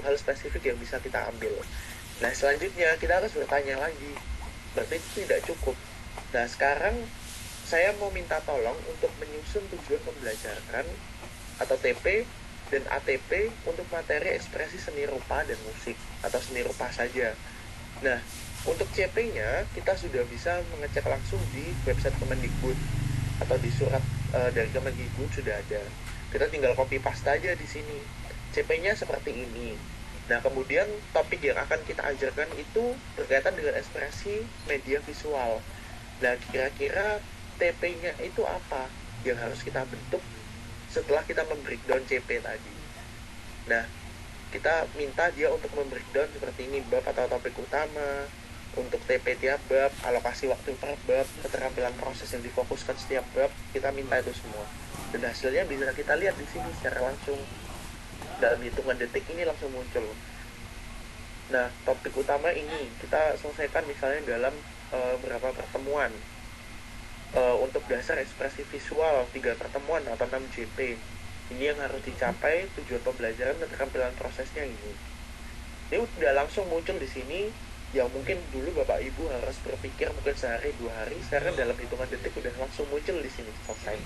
hal spesifik yang bisa kita ambil. Nah, selanjutnya kita harus bertanya lagi, berarti itu tidak cukup. Nah, sekarang saya mau minta tolong untuk menyusun tujuan pembelajaran atau TP dan ATP untuk materi ekspresi seni rupa dan musik atau seni rupa saja. Nah, untuk CP-nya kita sudah bisa mengecek langsung di website Kemendikbud atau di surat dari Kemendikbud sudah ada. Kita tinggal copy paste aja di sini. CP-nya seperti ini. Nah, kemudian topik yang akan kita ajarkan itu berkaitan dengan ekspresi media visual. Nah, kira-kira TP-nya itu apa yang harus kita bentuk setelah kita membreakdown CP tadi. Nah, kita minta dia untuk membreakdown seperti ini, bab atau topik utama, untuk TP tiap bab, alokasi waktu per bab, keterampilan proses yang difokuskan setiap bab, kita minta itu semua. Dan hasilnya bisa kita lihat di sini secara langsung. Dalam hitungan detik ini langsung muncul. Nah, topik utama ini kita selesaikan misalnya dalam berapa pertemuan. Untuk dasar ekspresi visual 3 pertemuan atau 6 JP. Ini yang harus dicapai, tujuan pembelajaran dan keterampilan prosesnya ini. Ini udah langsung muncul di sini, yang mungkin dulu Bapak Ibu harus berpikir mungkin sehari 2 hari, sekarang dalam hitungan detik udah langsung muncul di sini selesai.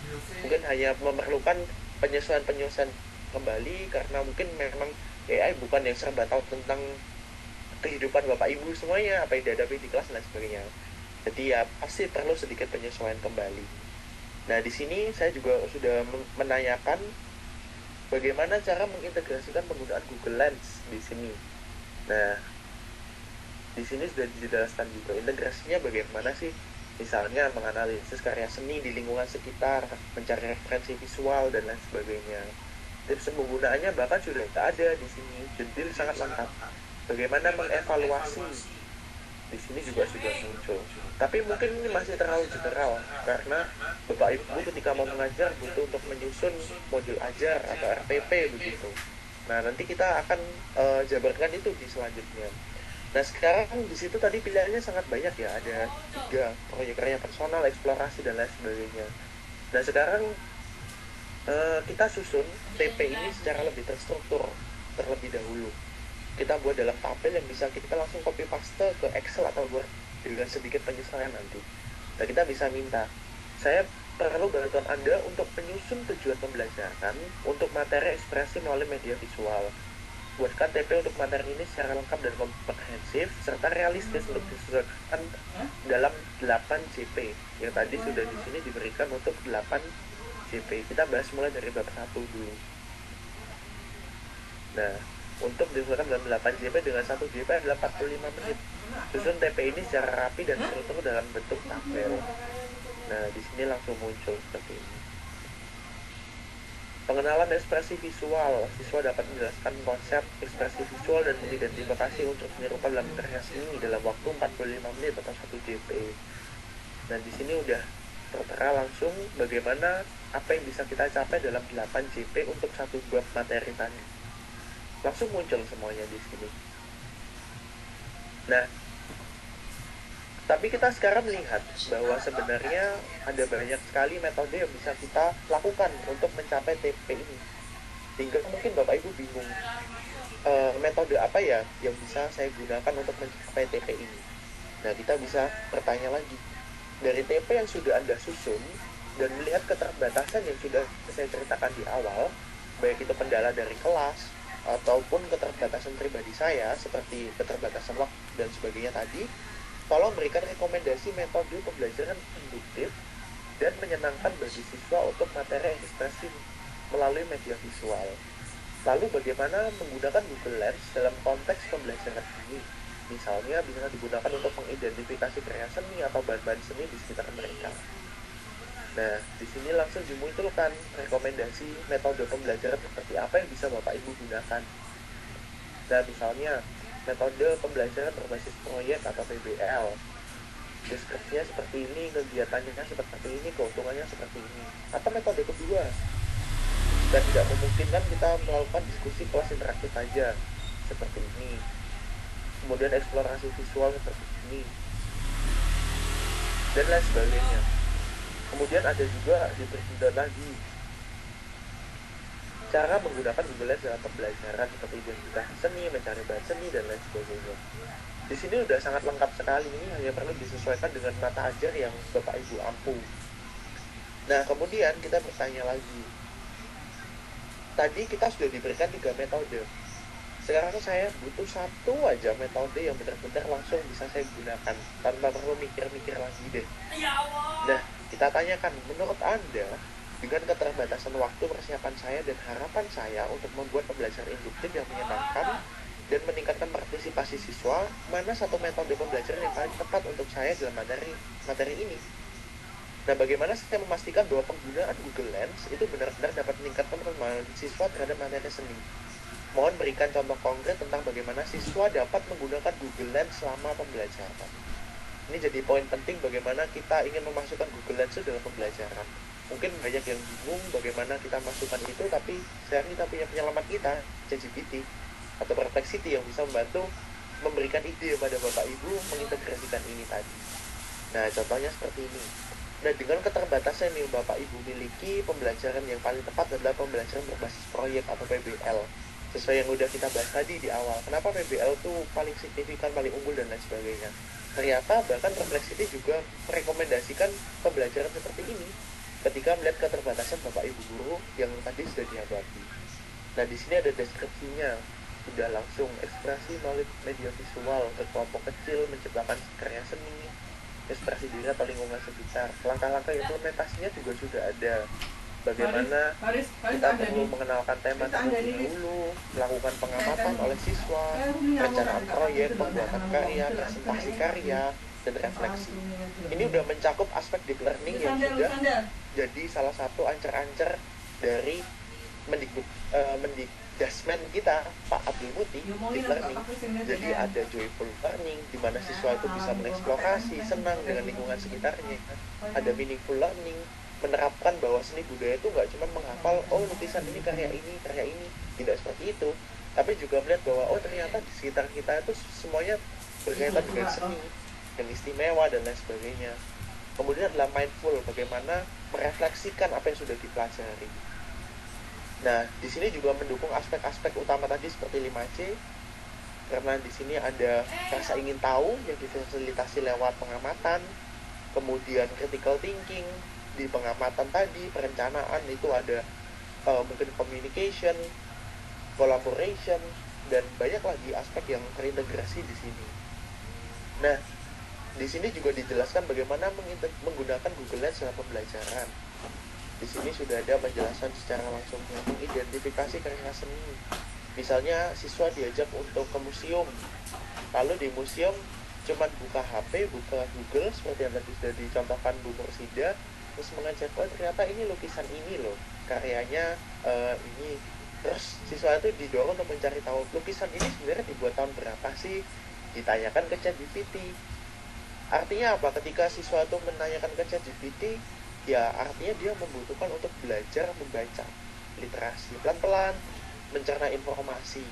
Mungkin hanya memerlukan penyesuaian kembali karena mungkin memang AI bukan yang serba tahu tentang kehidupan Bapak Ibu semuanya, apa yang dihadapi di kelas dan sebagainya. Jadi ya pasti perlu sedikit penyesuaian kembali. Nah, di sini saya juga sudah menanyakan bagaimana cara mengintegrasikan penggunaan Google Lens di sini. Nah, di sini sudah dijelaskan juga integrasinya bagaimana sih. Misalnya menganalisis karya seni di lingkungan sekitar, mencari referensi visual dan lain sebagainya. Tips penggunaannya bahkan sudah ada di sini, jadi sangat lengkap. Bagaimana mengevaluasi di sini juga sudah muncul. Tapi mungkin ini masih terlalu general karena Bapak Ibu ketika mau mengajar butuh untuk menyusun modul ajar atau RPP begitu. Nah, nanti kita akan jabarkan itu di selanjutnya. Nah, sekarang di situ tadi pilihannya sangat banyak ya, ada 3 proyek karya personal, eksplorasi dan lain sebagainya. Nah, sekarang kita susun TP ini secara lebih terstruktur terlebih dahulu. Kita buat dalam tabel yang bisa kita langsung copy paste ke Excel atau Word dengan sedikit penyesuaian nanti. Nah, kita bisa minta, saya perlu bantuan Anda untuk menyusun tujuan pembelajaran untuk materi ekspresi melalui media visual. Buatkan TP untuk materi ini secara lengkap dan komprehensif serta realistis untuk disesuaikan dalam 8 JP yang tadi sudah di sini diberikan untuk 8 JP. Kita bahas mulai dari bab 1 dulu. Nah, untuk dilakukan dalam 8 JP dengan 1 JP adalah 45 menit. Susun TP ini secara rapi dan terstruktur dalam bentuk tabel. Nah, di sini langsung muncul seperti ini. Pengenalan ekspresi visual. Siswa dapat menjelaskan konsep ekspresi visual dan mengidentifikasi unsur seni rupa dalam karya seni dalam waktu 45 menit atau 1 JP. Nah, di sini udah tertera langsung bagaimana apa yang bisa kita capai dalam 8 JP untuk satu bab materi tadi. Langsung muncul semuanya di sini. Nah, tapi kita sekarang melihat bahwa sebenarnya ada banyak sekali metode yang bisa kita lakukan untuk mencapai TP ini. Hingga mungkin Bapak Ibu bingung, metode apa ya yang bisa saya gunakan untuk mencapai TP ini. Nah, kita bisa bertanya lagi. Dari TP yang sudah Anda susun, dan melihat keterbatasan yang sudah saya ceritakan di awal, baik itu kendala dari kelas, ataupun keterbatasan pribadi saya seperti keterbatasan waktu dan sebagainya tadi, tolong berikan rekomendasi metode pembelajaran induktif dan menyenangkan bagi siswa untuk materi ekspresi melalui media visual. Lalu bagaimana menggunakan Google Lens dalam konteks pembelajaran ini? Misalnya bisa digunakan untuk mengidentifikasi karya seni atau bahan-bahan seni di sekitar mereka. Nah, di sini langsung dimunculkan rekomendasi metode pembelajaran seperti apa yang bisa Bapak Ibu gunakan. Nah, misalnya metode pembelajaran berbasis proyek atau PBL. Deskripsinya seperti ini, kegiatannya seperti ini, keuntungannya seperti ini. Atau metode kedua, dan tidak memungkinkan kita melakukan diskusi kelas interaktif saja seperti ini. Kemudian eksplorasi visual seperti ini, dan lain sebagainya. Kemudian ada juga di breakdown lagi. cara menggunakan Google Lens dalam pembelajaran seperti identifikasi seni, mencari bahan seni, dan lain sebagainya. Di sini udah sangat lengkap sekali, ini hanya perlu disesuaikan dengan mata ajar yang Bapak Ibu ampuh. Nah, kemudian kita bertanya lagi. Tadi kita sudah diberikan 3 metode. Sekarang saya butuh satu aja metode yang benar-benar langsung bisa saya gunakan tanpa perlu mikir-mikir lagi deh. Nah, kita tanyakan, menurut Anda, dengan keterbatasan waktu persiapan saya dan harapan saya untuk membuat pembelajaran induktif yang menyenangkan dan meningkatkan partisipasi siswa, mana satu metode pembelajaran yang paling tepat untuk saya dalam materi ini? Nah, bagaimana saya memastikan bahwa penggunaan Google Lens itu benar-benar dapat meningkatkan pemahaman siswa terhadap materi seni? Mohon berikan contoh konkret tentang bagaimana siswa dapat menggunakan Google Lens selama pembelajaran. Ini jadi poin penting bagaimana kita ingin memasukkan Google Lens dalam pembelajaran. Mungkin banyak yang bingung bagaimana kita masukkan itu, tapi sekarang kita punya penyelamat kita, ChatGPT atau Perplexity, yang bisa membantu memberikan ide pada Bapak Ibu mengintegrasikan ini tadi. Nah, contohnya seperti ini. Nah, dengan keterbatasan yang Bapak Ibu miliki, pembelajaran yang paling tepat adalah pembelajaran berbasis proyek atau PBL. Sesuai yang udah kita bahas tadi di awal. Kenapa PBL itu paling signifikan, paling unggul, dan lain sebagainya. Ternyata bahkan Perplexity juga merekomendasikan pembelajaran seperti ini ketika melihat keterbatasan Bapak Ibu guru yang tadi sudah dihadapi. Nah, di sini ada deskripsinya. Sudah langsung ekspresi melalui media visual ke kelompok kecil, menciptakan karya seni, ekspresi diri atau lingkungan sekitar. Langkah-langkah implementasinya juga sudah ada. Bagaimana kita perlu mengenalkan tema terlebih dahulu, melakukan pengamatan oleh siswa, perencanaan proyek, pembuatan karya, presentasi karya, dan refleksi. Ini udah mencakup aspek deep learning yang sudah jadi salah satu ancer-ancer dari Mendikdasmen kita, Pak Abdul Muti, deep learning. Jadi ada joyful learning, di mana siswa itu bisa mengeksplorasi, senang dengan lingkungan sekitarnya. Ada meaningful learning, menerapkan bahwa seni budaya itu nggak cuma menghafal, oh lukisan ini, karya ini. Tidak seperti itu. Tapi juga melihat bahwa, oh ternyata di sekitar kita itu semuanya berkaitan dengan seni, yang istimewa, dan lain sebagainya. Kemudian adalah mindful, bagaimana merefleksikan apa yang sudah dipelajari. Nah, di sini juga mendukung aspek-aspek utama tadi seperti 5C, karena di sini ada rasa ingin tahu yang difasilitasi lewat pengamatan, kemudian critical thinking di pengamatan tadi, perencanaan itu ada mungkin communication, collaboration, dan banyak lagi aspek yang terintegrasi di sini. Nah, di sini juga dijelaskan bagaimana menggunakan Google Lens dalam pembelajaran. Di sini sudah ada penjelasan secara langsung mengidentifikasi karya seni. Misalnya siswa diajak untuk ke museum, lalu di museum cuma buka HP, buka Google seperti yang tadi sudah dicontohkan Bu Mursida, terus mengajak, oh ternyata ini lukisan ini loh, karyanya ini. Terus siswa itu didorong untuk mencari tahu lukisan ini sebenarnya dibuat tahun berapa sih, ditanyakan ke ChatGPT. Artinya apa? Ketika siswa itu menanyakan ke ChatGPT, ya artinya dia membutuhkan untuk belajar membaca literasi pelan-pelan, mencerna informasi.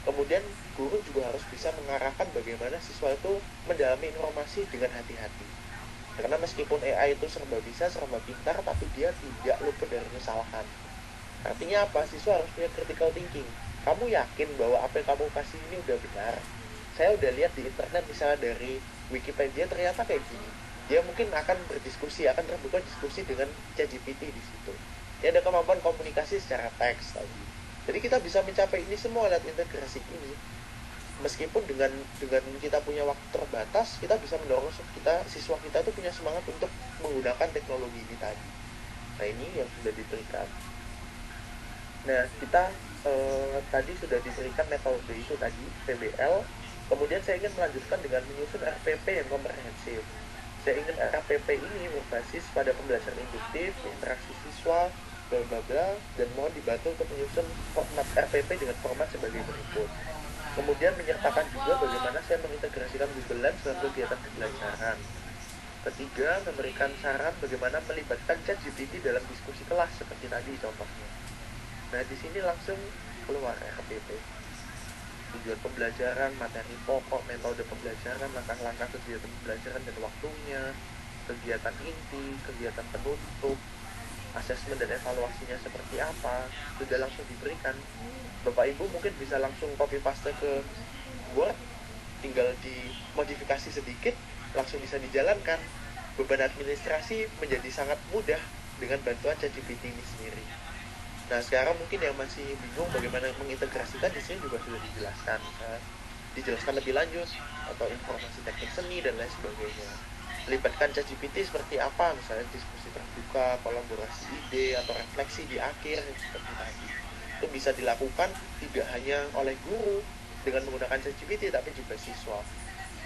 Kemudian guru juga harus bisa mengarahkan bagaimana siswa itu mendalami informasi dengan hati-hati. Karena meskipun AI itu serba bisa, serba pintar, tapi dia tidak luput dari kesalahan. Artinya apa? Siswa harus punya critical thinking. Kamu yakin bahwa apa yang kamu kasih ini udah benar? Saya udah lihat di internet misalnya dari Wikipedia ternyata kayak gini. Dia mungkin akan berdiskusi, akan terbuka diskusi dengan ChatGPT di situ. Dia ada kemampuan komunikasi secara teks tadi. Jadi kita bisa mencapai ini semua lewat integrasi ini. Meskipun dengan kita punya waktu terbatas, kita bisa mendorong siswa kita itu punya semangat untuk menggunakan teknologi ini tadi. Nah, ini yang sudah diberikan. Nah, kita tadi sudah diberikan metode itu tadi, PBL. Kemudian saya ingin melanjutkan dengan menyusun RPP yang komprehensif. Saya ingin RPP ini berbasis pada pembelajaran induktif, interaksi siswa, bla bla bla, dan mohon dibantu untuk menyusun format RPP dengan format sebagai berikut. Kemudian menyertakan juga bagaimana saya mengintegrasikan Google Lens dalam kegiatan pembelajaran. Ketiga, memberikan saran bagaimana melibatkan ChatGPT dalam diskusi kelas seperti tadi contohnya. Nah, di sini langsung keluar RPP. Tujuan pembelajaran, materi pokok, metode pembelajaran, langkah-langkah kegiatan pembelajaran dan waktunya, kegiatan inti, kegiatan penutup, asesmen dan evaluasinya seperti apa, sudah langsung diberikan. Bapak Ibu mungkin bisa langsung copy paste ke Word, tinggal dimodifikasi sedikit, langsung bisa dijalankan. Beban administrasi menjadi sangat mudah dengan bantuan ChatGPT ini sendiri. Nah, sekarang mungkin yang masih bingung bagaimana mengintegrasikan, di sini juga sudah dijelaskan. Dijelaskan lebih lanjut, atau informasi teknik seni dan lain sebagainya. Melibatkan ChatGPT seperti apa, misalnya diskusi terbuka, kolaborasi ide, atau refleksi di akhir, seperti tadi. Itu bisa dilakukan tidak hanya oleh guru dengan menggunakan ChatGPT, tapi juga siswa.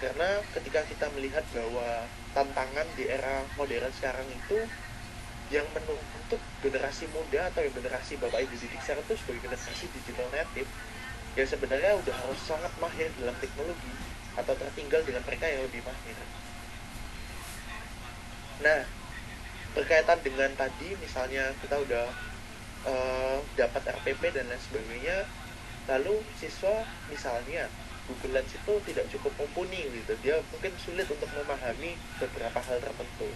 Karena ketika kita melihat bahwa tantangan di era modern sekarang itu, yang menuntut generasi muda atau yang generasi Bapak Ibu didik sekarang itu sebagai generasi digital native, yang sebenarnya udah harus sangat mahir dalam teknologi atau tertinggal dengan mereka yang lebih mahir. Nah, berkaitan dengan tadi, misalnya kita udah dapat RPP dan lain sebagainya, lalu siswa misalnya Google Lens itu tidak cukup mumpuni gitu, dia mungkin sulit untuk memahami beberapa hal tertentu.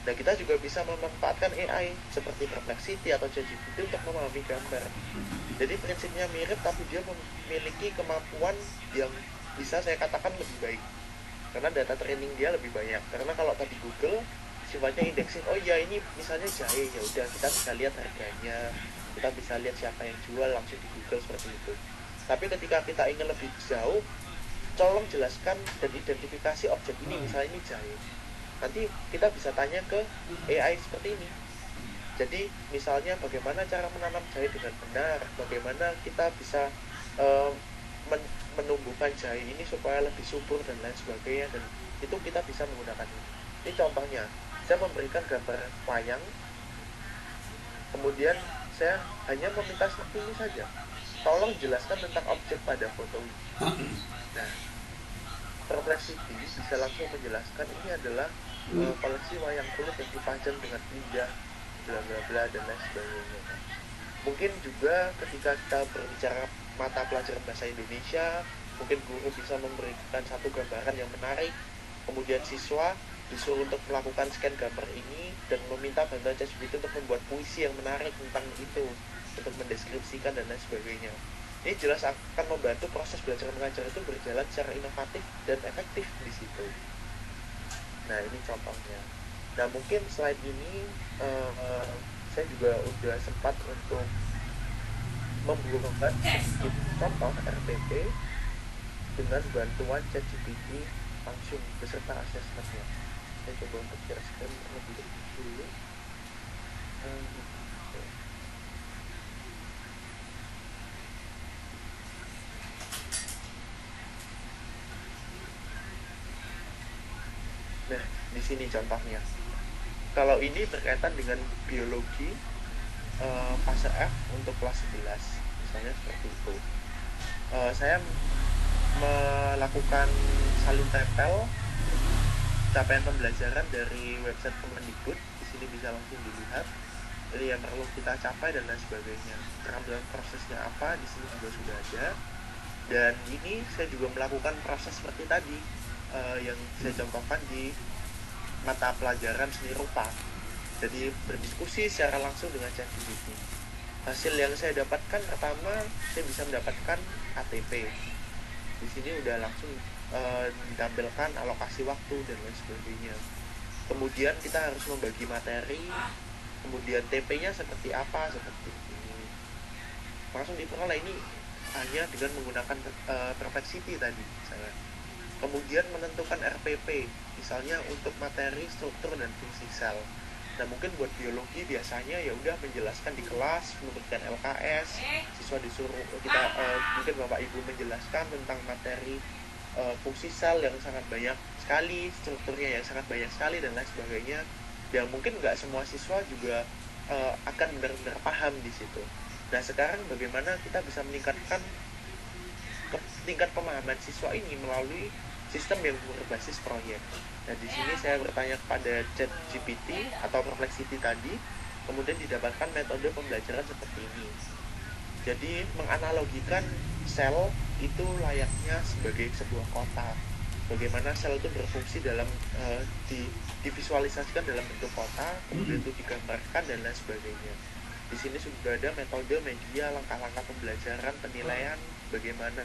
Nah, kita juga bisa memanfaatkan AI seperti Perplexity atau ChatGPT untuk memahami gambar. Jadi prinsipnya mirip, tapi dia memiliki kemampuan yang bisa saya katakan lebih baik. Karena data training dia lebih banyak. Karena kalau tadi Google sifatnya indexing, oh iya ini misalnya jahe, ya udah kita bisa lihat harganya, kita bisa lihat siapa yang jual langsung di Google seperti itu. Tapi ketika kita ingin lebih jauh, tolong jelaskan dan identifikasi objek ini, misalnya ini jahe. Nanti kita bisa tanya ke AI seperti ini. Jadi misalnya bagaimana cara menanam jahe dengan benar, bagaimana kita bisa uh, menumbuhkan jahe ini supaya lebih subur dan lain sebagainya, dan itu kita bisa menggunakan ini. Ini contohnya, saya memberikan gambar wayang, kemudian saya hanya meminta seperti ini saja. Tolong jelaskan tentang objek pada foto ini. Nah, Perplexity bisa langsung menjelaskan ini adalah koleksi wayang kulit yang dipajang dengan indah, bla bla bla dan lain sebagainya. Mungkin juga ketika kita berbicara mata pelajaran bahasa Indonesia, mungkin guru bisa memberikan satu gambaran yang menarik, kemudian siswa disuruh untuk melakukan scan gambar ini dan meminta bantuan ChatGPT untuk membuat puisi yang menarik tentang itu, untuk mendeskripsikan dan lain sebagainya. Ini jelas akan membantu proses belajar mengajar itu berjalan secara inovatif dan efektif di situ. Nah, ini contohnya. Nah, mungkin slide ini saya juga udah sempat untuk membuat sedikit contoh RPP dengan bantuan ChatGPT langsung beserta asesmennya. Saya coba untuk share screen terlebih dulu. Nah, di sini contohnya. Kalau ini berkaitan dengan biologi fase F untuk kelas 11, misalnya seperti itu. Saya melakukan salin tempel capaian pembelajaran dari website Kemendikbud. Di sini bisa langsung dilihat. Jadi yang perlu kita capai dan lain sebagainya. Kerambilan prosesnya apa, di sini juga sudah ada. Dan ini saya juga melakukan proses seperti tadi yang saya contohkan di mata pelajaran seni rupa. Jadi berdiskusi secara langsung dengan ChatGPT. Hasil yang saya dapatkan, pertama saya bisa mendapatkan ATP. Di sini udah langsung ditampilkan alokasi waktu dan lain sebagainya. Kemudian kita harus membagi materi, kemudian TP-nya seperti apa, seperti ini. Langsung diperoleh ini hanya dengan menggunakan Perplexity tadi saya. Kemudian menentukan RPP, misalnya untuk materi, struktur, dan fungsi sel. Nah, mungkin buat biologi biasanya ya udah menjelaskan di kelas, memberikan LKS, siswa disuruh kita mungkin Bapak Ibu menjelaskan tentang materi fungsi sel yang sangat banyak sekali, strukturnya yang sangat banyak sekali dan lain sebagainya. Dan mungkin nggak semua siswa juga akan benar-benar paham di situ. Nah, sekarang bagaimana kita bisa meningkatkan tingkat pemahaman siswa ini melalui sistem yang berbasis proyek. Nah, di sini saya bertanya kepada ChatGPT atau Perplexity tadi, kemudian didapatkan metode pembelajaran seperti ini. Jadi menganalogikan sel itu layaknya sebagai sebuah kota. bagaimana sel itu berfungsi dalam divisualisasikan dalam bentuk kota, kemudian itu digambarkan dan lain sebagainya. Di sini sudah ada metode, media, langkah-langkah pembelajaran, penilaian, bagaimana,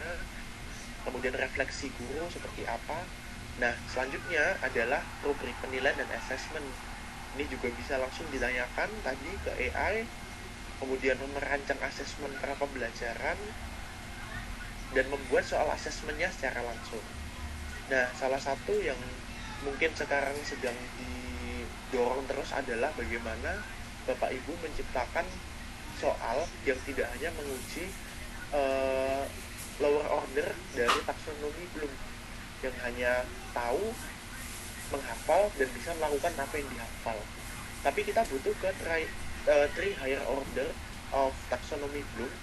kemudian refleksi guru seperti apa. Nah, selanjutnya adalah rubrik penilaian dan assessment. Ini juga bisa langsung ditanyakan tadi ke AI, kemudian merancang asesmen pra pembelajaran, dan membuat soal asesmennya secara langsung. Nah, salah satu yang mungkin sekarang sedang didorong terus adalah bagaimana Bapak Ibu menciptakan soal yang tidak hanya menguji lower order dari taksonomi Bloom, yang hanya tahu, menghafal, dan bisa melakukan apa yang dihafal. Tapi kita butuh ke three higher order of taxonomy Bloom,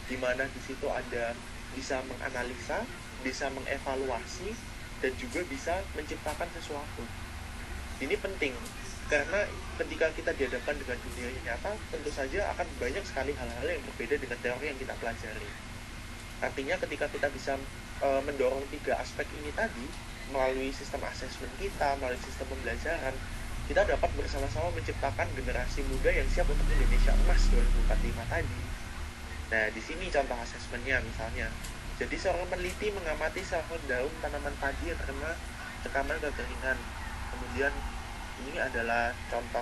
di mana di situ ada bisa menganalisa, bisa mengevaluasi, dan juga bisa menciptakan sesuatu. Ini penting karena ketika kita dihadapkan dengan dunia nyata, tentu saja akan banyak sekali hal-hal yang berbeda dengan teori yang kita pelajari. Artinya ketika kita bisa mendorong tiga aspek ini tadi melalui sistem asesmen kita, melalui sistem pembelajaran, kita dapat bersama-sama menciptakan generasi muda yang siap untuk Indonesia Emas 2045 tadi. Nah, di sini contoh asesmennya misalnya. Jadi seorang peneliti mengamati sel daun tanaman padi yang terkena tekanan kekeringan. Kemudian ini adalah contoh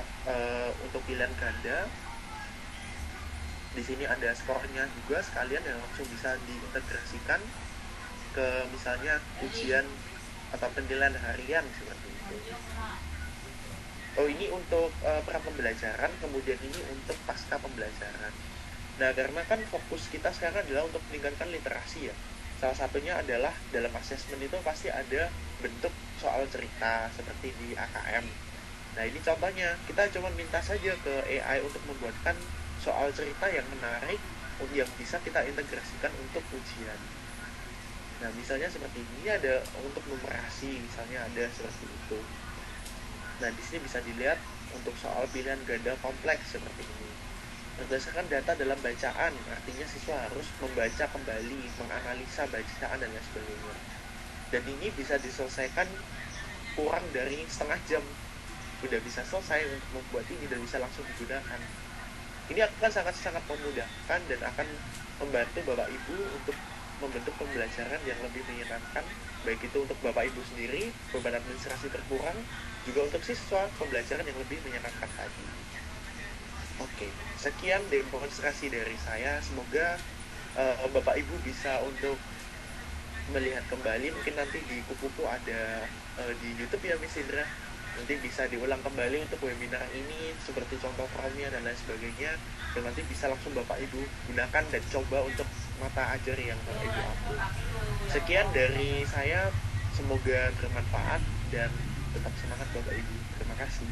untuk pilihan ganda. Di sini ada skornya juga sekalian yang langsung bisa diintegrasikan ke misalnya ujian atau penilaian harian seperti itu. Oh, ini untuk pra pembelajaran, kemudian ini untuk pasca pembelajaran. Nah, karena kan fokus kita sekarang adalah untuk meningkatkan literasi ya. Salah satunya adalah dalam asesmen itu pasti ada bentuk soal cerita seperti di AKM. Nah, ini contohnya, kita cuma minta saja ke AI untuk membuatkan soal cerita yang menarik yang bisa kita integrasikan untuk ujian. Nah, misalnya seperti ini ada untuk numerasi, misalnya ada seperti itu. Nah, di sini bisa dilihat untuk soal pilihan ganda kompleks seperti ini. Berdasarkan data dalam bacaan, artinya siswa harus membaca kembali, menganalisa bacaan dan lain sebagainya. Dan ini bisa diselesaikan kurang dari setengah jam. Sudah bisa selesai untuk membuat ini dan bisa langsung digunakan. Ini akan sangat-sangat memudahkan dan akan membantu Bapak Ibu untuk membentuk pembelajaran yang lebih menyenangkan, baik itu untuk Bapak Ibu sendiri, beban administrasi berkurang, juga untuk siswa, pembelajaran yang lebih menyenangkan tadi. Oke, sekian demonstrasi dari saya. Semoga Bapak Ibu bisa untuk melihat kembali. Mungkin nanti di kupu-kupu ada di YouTube ya, Miss Indra. Nanti bisa diulang kembali untuk webinar ini, seperti contoh formnya dan lain sebagainya. Dan nanti bisa langsung Bapak Ibu gunakan dan coba untuk mata ajar yang Bapak Ibu ambil. Sekian dari saya. Semoga bermanfaat dan tetap semangat Bapak Ibu. Terima kasih.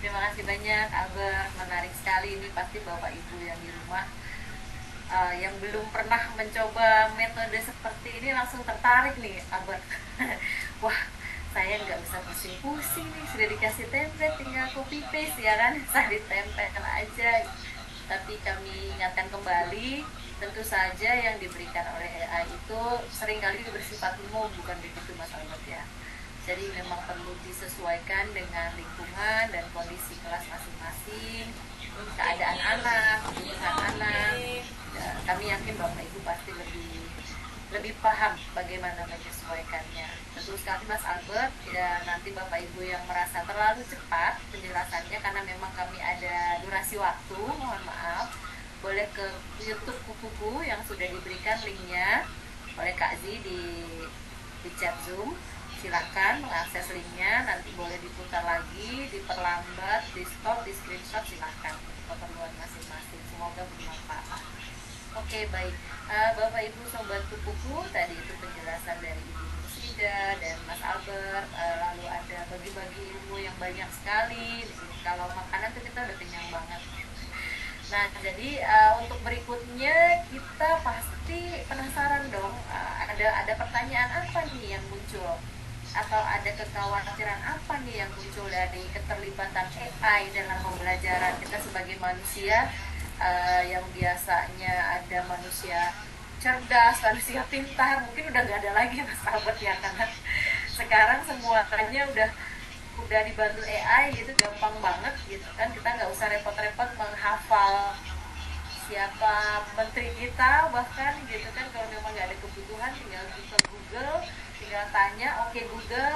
Terima kasih banyak, Albert. Menarik sekali ini, pasti Bapak Ibu yang di rumah yang belum pernah mencoba metode seperti ini langsung tertarik nih, Albert. Wah, saya nggak bisa pusing-pusing nih, sudah dikasih template, tinggal copy paste ya kan, saya ditempel aja. Tapi kami ingatkan kembali, tentu saja yang diberikan oleh AI itu seringkali bersifat umum, bukan begitu Mas Albert ya. Jadi memang perlu disesuaikan dengan lingkungan dan kondisi kelas masing-masing, keadaan anak, kebutuhan anak. Ya, kami yakin Bapak Ibu pasti lebih paham bagaimana menyesuaikannya. Tentu sekali Mas Albert, ya nanti Bapak Ibu yang merasa terlalu cepat penjelasannya karena memang kami ada durasi waktu, mohon maaf, boleh ke YouTube Kupu-kupu yang sudah diberikan linknya oleh Kak Zi di chat Zoom. Silahkan mengakses linknya, nanti boleh diputar lagi, diperlambat, di stop, di screenshot, silahkan keperluan masing-masing. Semoga bermanfaat. Oke, baik. Bapak Ibu Sobat Kupu-kupu, tadi itu penjelasan dari Ibu Nusida dan Mas Albert. Lalu ada bagi-bagi ilmu yang banyak sekali. Kalau makanan tuh kita udah kenyang banget. Nah, jadi untuk berikutnya kita pasti penasaran dong, ada pertanyaan apa nih yang muncul? Atau ada kekhawatiran apa nih yang muncul dari keterlibatan AI dalam pembelajaran kita sebagai manusia yang biasanya ada manusia cerdas, manusia pintar, mungkin udah nggak ada lagi Mas Albert ya, karena sekarang semuanya udah dibantu AI gitu, gampang banget gitu kan, kita nggak usah repot-repot menghafal siapa menteri kita bahkan gitu kan. Kalau memang nggak ada kebutuhan tinggal ke Google, tinggal tanya oke Google,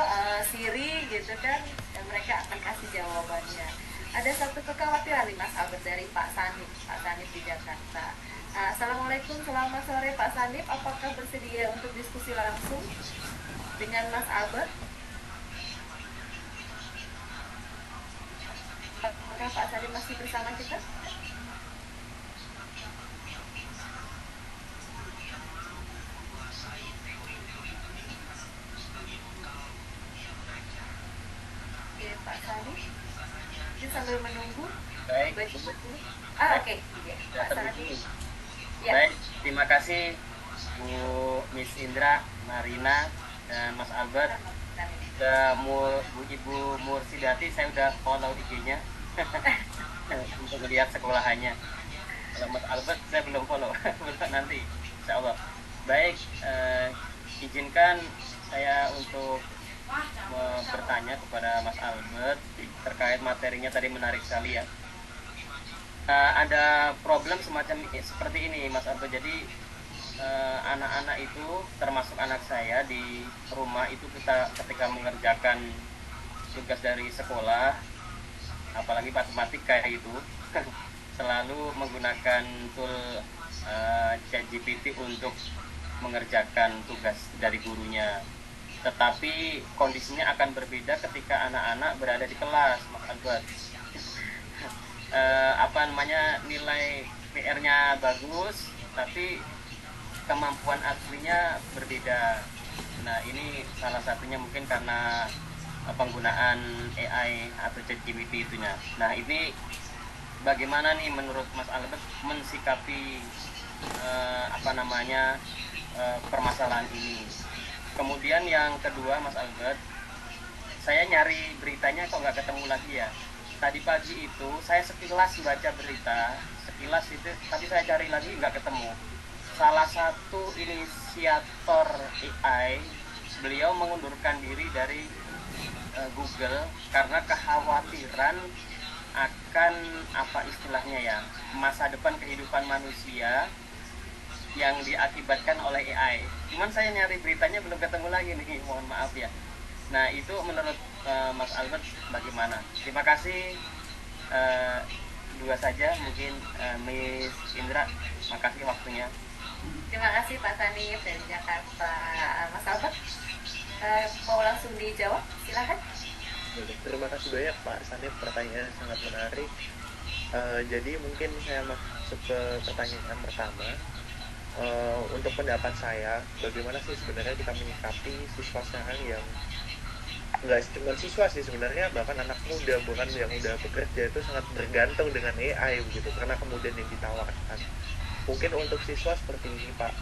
Siri gitu kan, dan mereka akan kasih jawabannya. Ada satu kekhawatiran nih Mas Albert dari Pak Sanif di Jakarta. Assalamualaikum, selamat sore Pak Sanif, apakah bersedia untuk diskusi langsung dengan Mas Albert? Apakah Pak Sanif masih bersama kita? Pak Sani, ini sambil menunggu. Baik. Oke. Ya, Pak Sani. Ya. Baik, terima kasih Bu Miss Indra, Marina, dan Mas Albert. Bu Ibu Mursidati, saya udah follow IG-nya untuk melihat sekolahannya. Kalau Mas Albert saya belum follow, nanti insya Allah. Baik, izinkan saya untuk bertanya kepada Mas Albert terkait materinya, tadi menarik sekali ya. Ada problem semacam seperti ini Mas Albert. Jadi anak-anak itu, termasuk anak saya di rumah itu, kita ketika mengerjakan tugas dari sekolah, apalagi matematika itu selalu menggunakan tool ChatGPT untuk mengerjakan tugas dari gurunya. Tetapi kondisinya akan berbeda ketika anak-anak berada di kelas, Mas Albert. Nilai PR-nya bagus, tapi kemampuan aslinya berbeda. Nah, ini salah satunya mungkin karena penggunaan AI atau ChatGPT itunya. Nah, ini bagaimana nih menurut Mas Albert mensikapi permasalahan ini? Kemudian yang kedua Mas Albert, saya nyari beritanya kok nggak ketemu lagi ya. Tadi pagi itu saya sekilas baca berita, tapi saya cari lagi nggak ketemu. Salah satu inisiator AI, beliau mengundurkan diri dari Google karena kekhawatiran akan masa depan kehidupan manusia yang diakibatkan oleh AI. Cuman saya nyari beritanya belum ketemu lagi nih, mohon maaf ya. Nah, itu menurut Mas Albert bagaimana? Terima kasih. Dua saja mungkin, Miss Indra, makasih waktunya. Terima kasih Pak Sanif dari Jakarta. Mas Albert, mau langsung dijawab? Silakan. Terima kasih banyak Pak Sanif, pertanyaan sangat menarik. Jadi mungkin saya masuk ke pertanyaan pertama. Untuk pendapat saya, bagaimana sih sebenarnya kita menyikapi siswa sekarang yang nggak cuma siswa sih sebenarnya, bahkan anak muda, bukan yang udah bekerja, itu sangat bergantung dengan AI begitu, karena kemudian yang ditawarkan. Mungkin untuk siswa seperti ini Pak,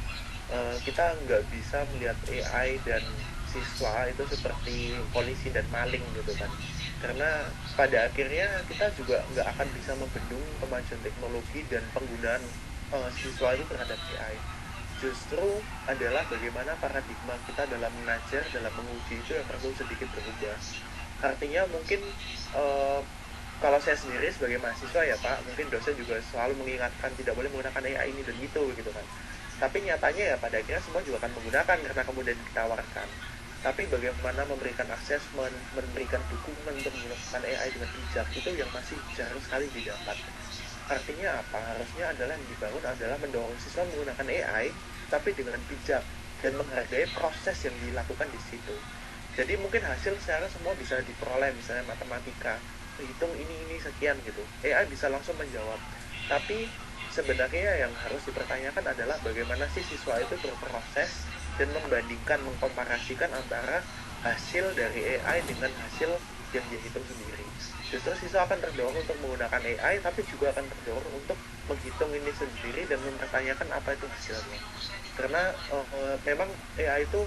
kita nggak bisa melihat AI dan siswa itu seperti polisi dan maling gitu kan, karena pada akhirnya kita juga nggak akan bisa membendung kemajuan teknologi dan penggunaan siswa itu terhadap AI. Justru adalah bagaimana paradigma kita dalam mengajar, dalam menguji itu yang perlu sedikit berubah. Artinya mungkin kalau saya sendiri sebagai mahasiswa ya Pak, mungkin dosen juga selalu mengingatkan tidak boleh menggunakan AI ini dan itu gitu kan. Tapi nyatanya ya pada akhirnya semua juga akan menggunakan karena kemudian ditawarkan. Tapi bagaimana memberikan assessment, memberikan dukungan untuk menggunakan AI dengan bijak, itu yang masih jarang sekali didapat. Artinya apa? Harusnya adalah yang dibangun adalah mendorong siswa menggunakan AI tapi dengan bijak dan menghargai proses yang dilakukan di situ. Jadi mungkin hasil secara semua bisa diperoleh, misalnya matematika, hitung ini sekian gitu. AI bisa langsung menjawab. Tapi sebenarnya yang harus dipertanyakan adalah bagaimana sih siswa itu berproses dan membandingkan, mengkomparasikan antara hasil dari AI dengan hasil yang dia hitung sendiri. Justru siswa akan terdorong untuk menggunakan AI, tapi juga akan terdorong untuk menghitung ini sendiri dan mempertanyakan apa itu hasilnya. Karena memang AI itu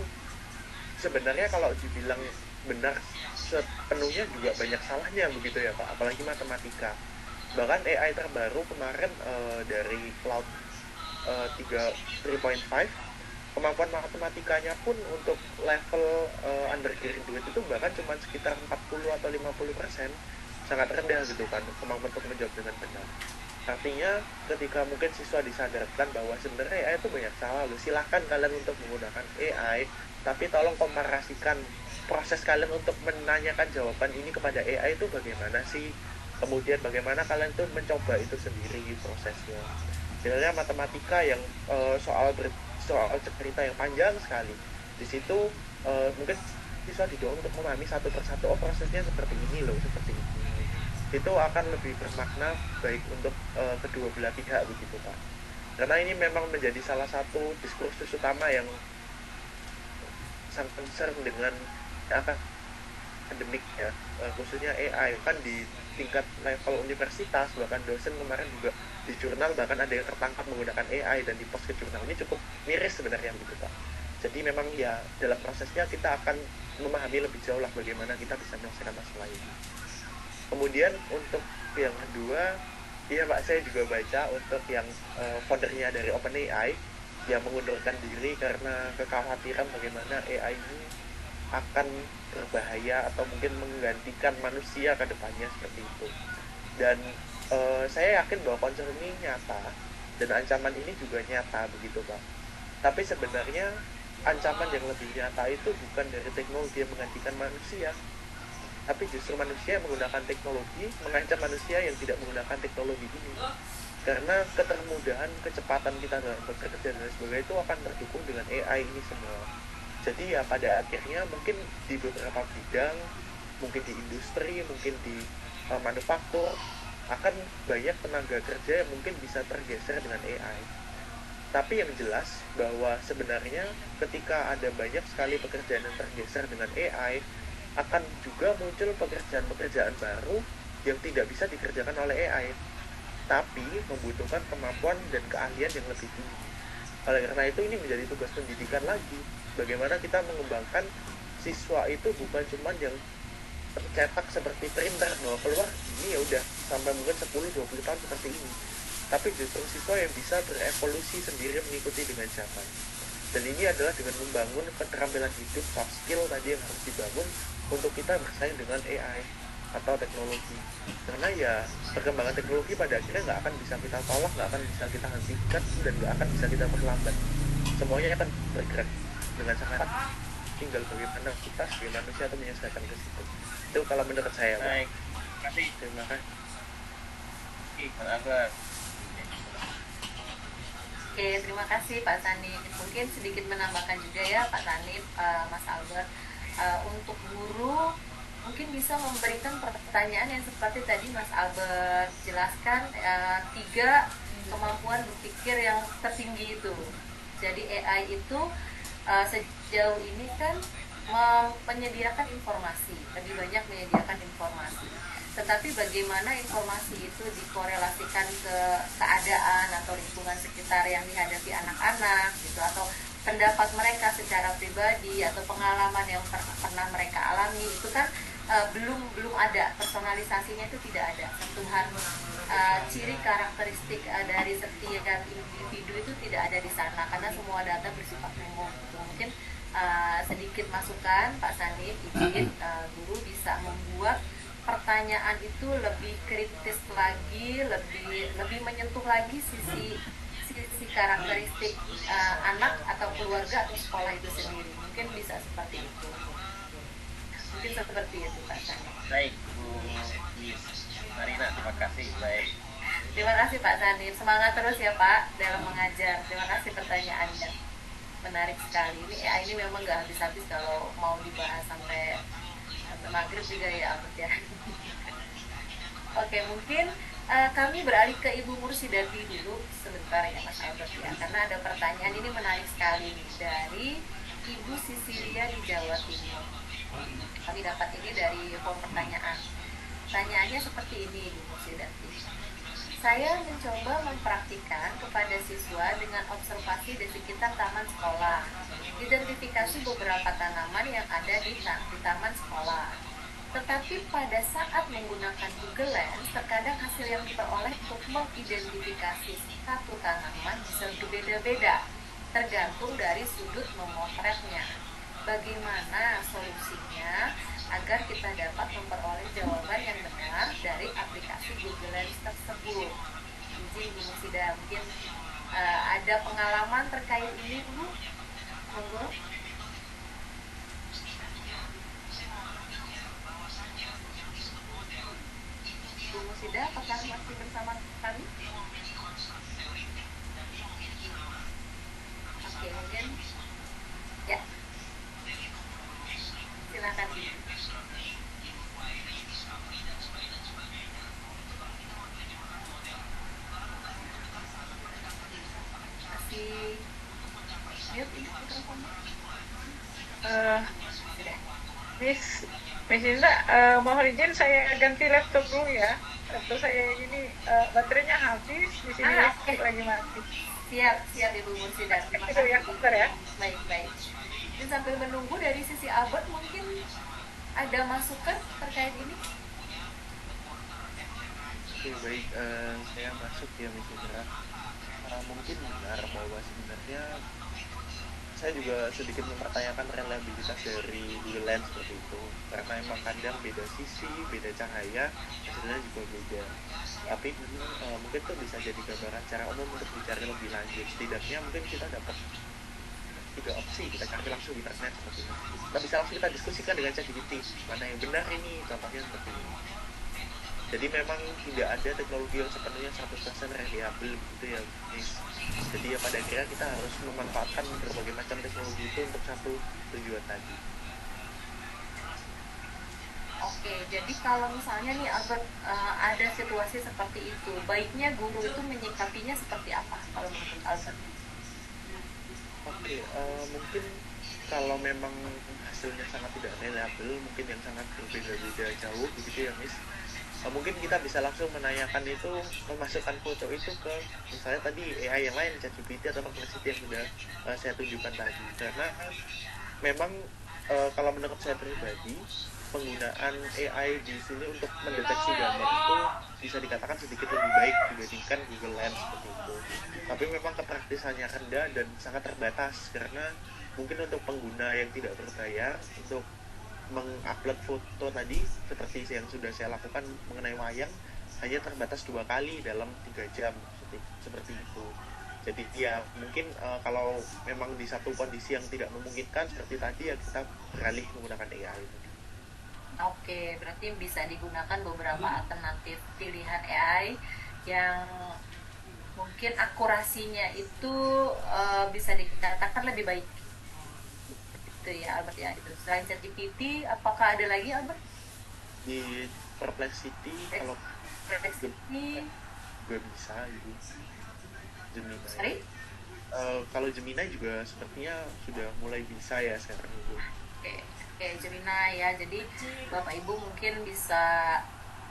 sebenarnya kalau dibilang benar sepenuhnya juga banyak salahnya begitu ya Pak, apalagi matematika. Bahkan AI terbaru kemarin dari Cloud 3.5. Kemampuan matematikanya pun untuk level undergraduate itu bahkan cuma sekitar 40 atau 50%, sangat rendah gitu kan kemampuan untuk menjawab dengan benar. Artinya ketika mungkin siswa disadarkan bahwa sebenarnya AI itu banyak salah loh, silahkan kalian untuk menggunakan AI, tapi tolong komparasikan proses kalian untuk menanyakan jawaban ini kepada AI itu bagaimana sih, kemudian bagaimana kalian tuh mencoba itu sendiri prosesnya. Sebenarnya matematika yang soal cerita yang panjang sekali, di situ mungkin siswa didorong untuk memahami satu persatu, oh prosesnya seperti ini loh, seperti ini, itu akan lebih bermakna baik untuk kedua belah pihak begitu Pak. Karena ini memang menjadi salah satu diskursus utama yang sangat concern dengan akademik ya, khususnya AI kan di tingkat level universitas, bahkan dosen kemarin juga di jurnal bahkan ada yang tertangkap menggunakan AI dan di post ke jurnal. Ini cukup miris sebenarnya gitu Pak. Jadi memang ya dalam prosesnya kita akan memahami lebih jauh lah bagaimana kita bisa menyelesaikan masalah ini. Kemudian untuk yang kedua, iya Pak, saya juga baca untuk yang foundernya dari OpenAI yang mengundurkan diri karena kekhawatiran bagaimana AI ini akan berbahaya atau mungkin menggantikan manusia ke depannya seperti itu. Dan saya yakin bahwa concern ini nyata dan ancaman ini juga nyata begitu Pak. Tapi sebenarnya ancaman yang lebih nyata itu bukan dari teknologi yang menggantikan manusia, tapi justru manusia yang menggunakan teknologi mengancam manusia yang tidak menggunakan teknologi ini. Karena ketermudahan, kecepatan kita dalam bekerja dan sebagainya itu akan terdukung dengan AI ini semua. Jadi ya pada akhirnya mungkin di beberapa bidang, mungkin di industri, mungkin di manufaktur, akan banyak tenaga kerja yang mungkin bisa tergeser dengan AI. Tapi yang jelas bahwa sebenarnya ketika ada banyak sekali pekerjaan yang tergeser dengan AI, akan juga muncul pekerjaan-pekerjaan baru yang tidak bisa dikerjakan oleh AI, tapi membutuhkan kemampuan dan keahlian yang lebih tinggi. Oleh karena itu ini menjadi tugas pendidikan lagi. Bagaimana kita mengembangkan siswa itu bukan cuma yang tercetak seperti printer bahwa keluar ini ya udah sampai mungkin 10-20 tahun seperti ini, tapi justru siswa yang bisa berevolusi sendiri mengikuti dengan zaman. Dan ini adalah dengan membangun keterampilan hidup, soft skill tadi yang harus dibangun untuk kita bersaing dengan AI atau teknologi. Karena ya perkembangan teknologi pada akhirnya nggak akan bisa kita tolak, nggak akan bisa kita hentikan, dan nggak akan bisa kita perlambat. Semuanya akan bergerak dengan sangat, tinggal bagaimana kita sebagai manusia atau menyesuaikan ke situ. Itu kalau menurut saya Pak. Baik, terima kasih. Terima kasih. Pak Albert. Oke, terima kasih Pak Sanif. Mungkin sedikit menambahkan juga ya Pak Sanif, Mas Albert, untuk guru mungkin bisa memberikan pertanyaan yang seperti tadi Mas Albert jelaskan, 3 kemampuan berpikir yang tertinggi itu. Jadi AI itu sejauh ini kan menyediakan informasi, lebih banyak menyediakan informasi. Tetapi bagaimana informasi itu dikorelasikan ke keadaan atau lingkungan sekitar yang dihadapi anak-anak gitu, atau pendapat mereka secara pribadi atau pengalaman yang pernah mereka alami, itu kan belum ada personalisasinya, itu tidak ada sentuhan ciri karakteristik dari setiap individu itu tidak ada di sana, karena semua data bersifat umum gitu. Mungkin sedikit masukan Pak Sanif, izin guru bisa membuat pertanyaan itu lebih kritis lagi, lebih menyentuh lagi sisi karakteristik anak atau keluarga atau sekolah itu sendiri. Mungkin bisa seperti itu. Mungkin seperti itu Pak Sanif. Baik, Bu Marina, terima kasih. Baik. Terima kasih Pak Sanif. Semangat terus ya Pak dalam mengajar. Terima kasih pertanyaannya. Menarik sekali. Ini memang nggak habis-habis kalau mau dibahas sampai maghrib juga ya Albert ya. Oke, mungkin kami beralih ke Ibu Mursidati dulu sebentar ya Mas Albert ya, karena ada pertanyaan ini menarik sekali nih, dari Ibu Sisilia di Jawa Timur. Kami dapat ini dari form pertanyaan. Pertanyaannya seperti ini Ibu Mursidati. Saya mencoba mempraktikkan kepada siswa dengan observasi di sekitar taman sekolah. Identifikasi beberapa tanaman yang ada di taman sekolah. Tetapi pada saat menggunakan Google Lens, terkadang hasil yang diperoleh untuk mengidentifikasi satu tanaman bisa berbeda-beda, tergantung dari sudut memotretnya. Bagaimana solusinya agar kita dapat memperoleh jawaban yang benar dari aplikasi Google Lens tersebut? Izin Bu Musida, mungkin ada pengalaman terkait ini, Bu? Monggo. Bu Musida, apakah masih bersama kami? Oke, mungkin ya, silakan. Masih mute ini mikrofonnya? Sudah. Miss Indra, mohon izin saya ganti laptop dulu ya. Laptop saya ini baterainya habis, di sini listrik lagi mati. Siap Ibu Mursida. Terima Itu ya, kasih. bentar ya. Baik. Dan sambil menunggu dari sisi Albert, mungkin ada masukan terkait ini? Oke, baik, saya masuk ya Miss Indra. Mungkin benar bahwa sebenarnya saya juga sedikit mempertanyakan reliabilitas dari Google Lens seperti itu, karena emang kadang beda sisi, beda cahaya, hasilnya juga beda. Tapi mungkin itu bisa jadi gambaran secara umum untuk dicari lebih lanjut. Setidaknya mungkin kita dapat 3 opsi, kita cari langsung di internet seperti itu. Kita bisa langsung kita diskusikan dengan ChatGPT, mana yang benar ini, contohnya seperti ini. Jadi memang tidak ada teknologi yang sepenuhnya 100% reliable gitu ya, Miss. Jadi ya pada akhirnya kita harus memanfaatkan berbagai macam teknologi itu untuk satu tujuan tadi. Oke, jadi kalau misalnya nih Albert, ada situasi seperti itu, baiknya guru itu menyikapinya seperti apa kalau menurut Albert? Oke, mungkin kalau memang hasilnya sangat tidak reliable, mungkin yang sangat berbeda-beda jauh begitu ya Miss, mungkin kita bisa langsung menanyakan itu, memasukkan foto itu ke misalnya tadi AI yang lain, ChatGPT atau Perplexity yang sudah saya tunjukkan tadi. Karena memang kalau menurut saya pribadi, penggunaan AI di sini untuk mendeteksi gambar itu bisa dikatakan sedikit lebih baik dibandingkan Google Lens seperti itu. Tapi memang kepraktisannya rendah dan sangat terbatas, karena mungkin untuk pengguna yang tidak berbayar untuk mengupload foto tadi seperti yang sudah saya lakukan mengenai wayang hanya terbatas 2 kali dalam 3 jam seperti itu. Jadi ya mungkin kalau memang di satu kondisi yang tidak memungkinkan seperti tadi ya kita beralih menggunakan AI. Oke, berarti bisa digunakan beberapa alternatif pilihan AI yang mungkin akurasinya itu bisa dikatakan lebih baik. Itu ya Albert ya. Itu selain ChatGPT, apakah ada lagi Albert? Di Perplexity kalau Perplexity juga bisa gitu. Gemini. Sorry? Kalau Gemini juga sepertinya sudah mulai bisa ya sekarang itu. Oke, Gemini ya. Jadi Bapak Ibu mungkin bisa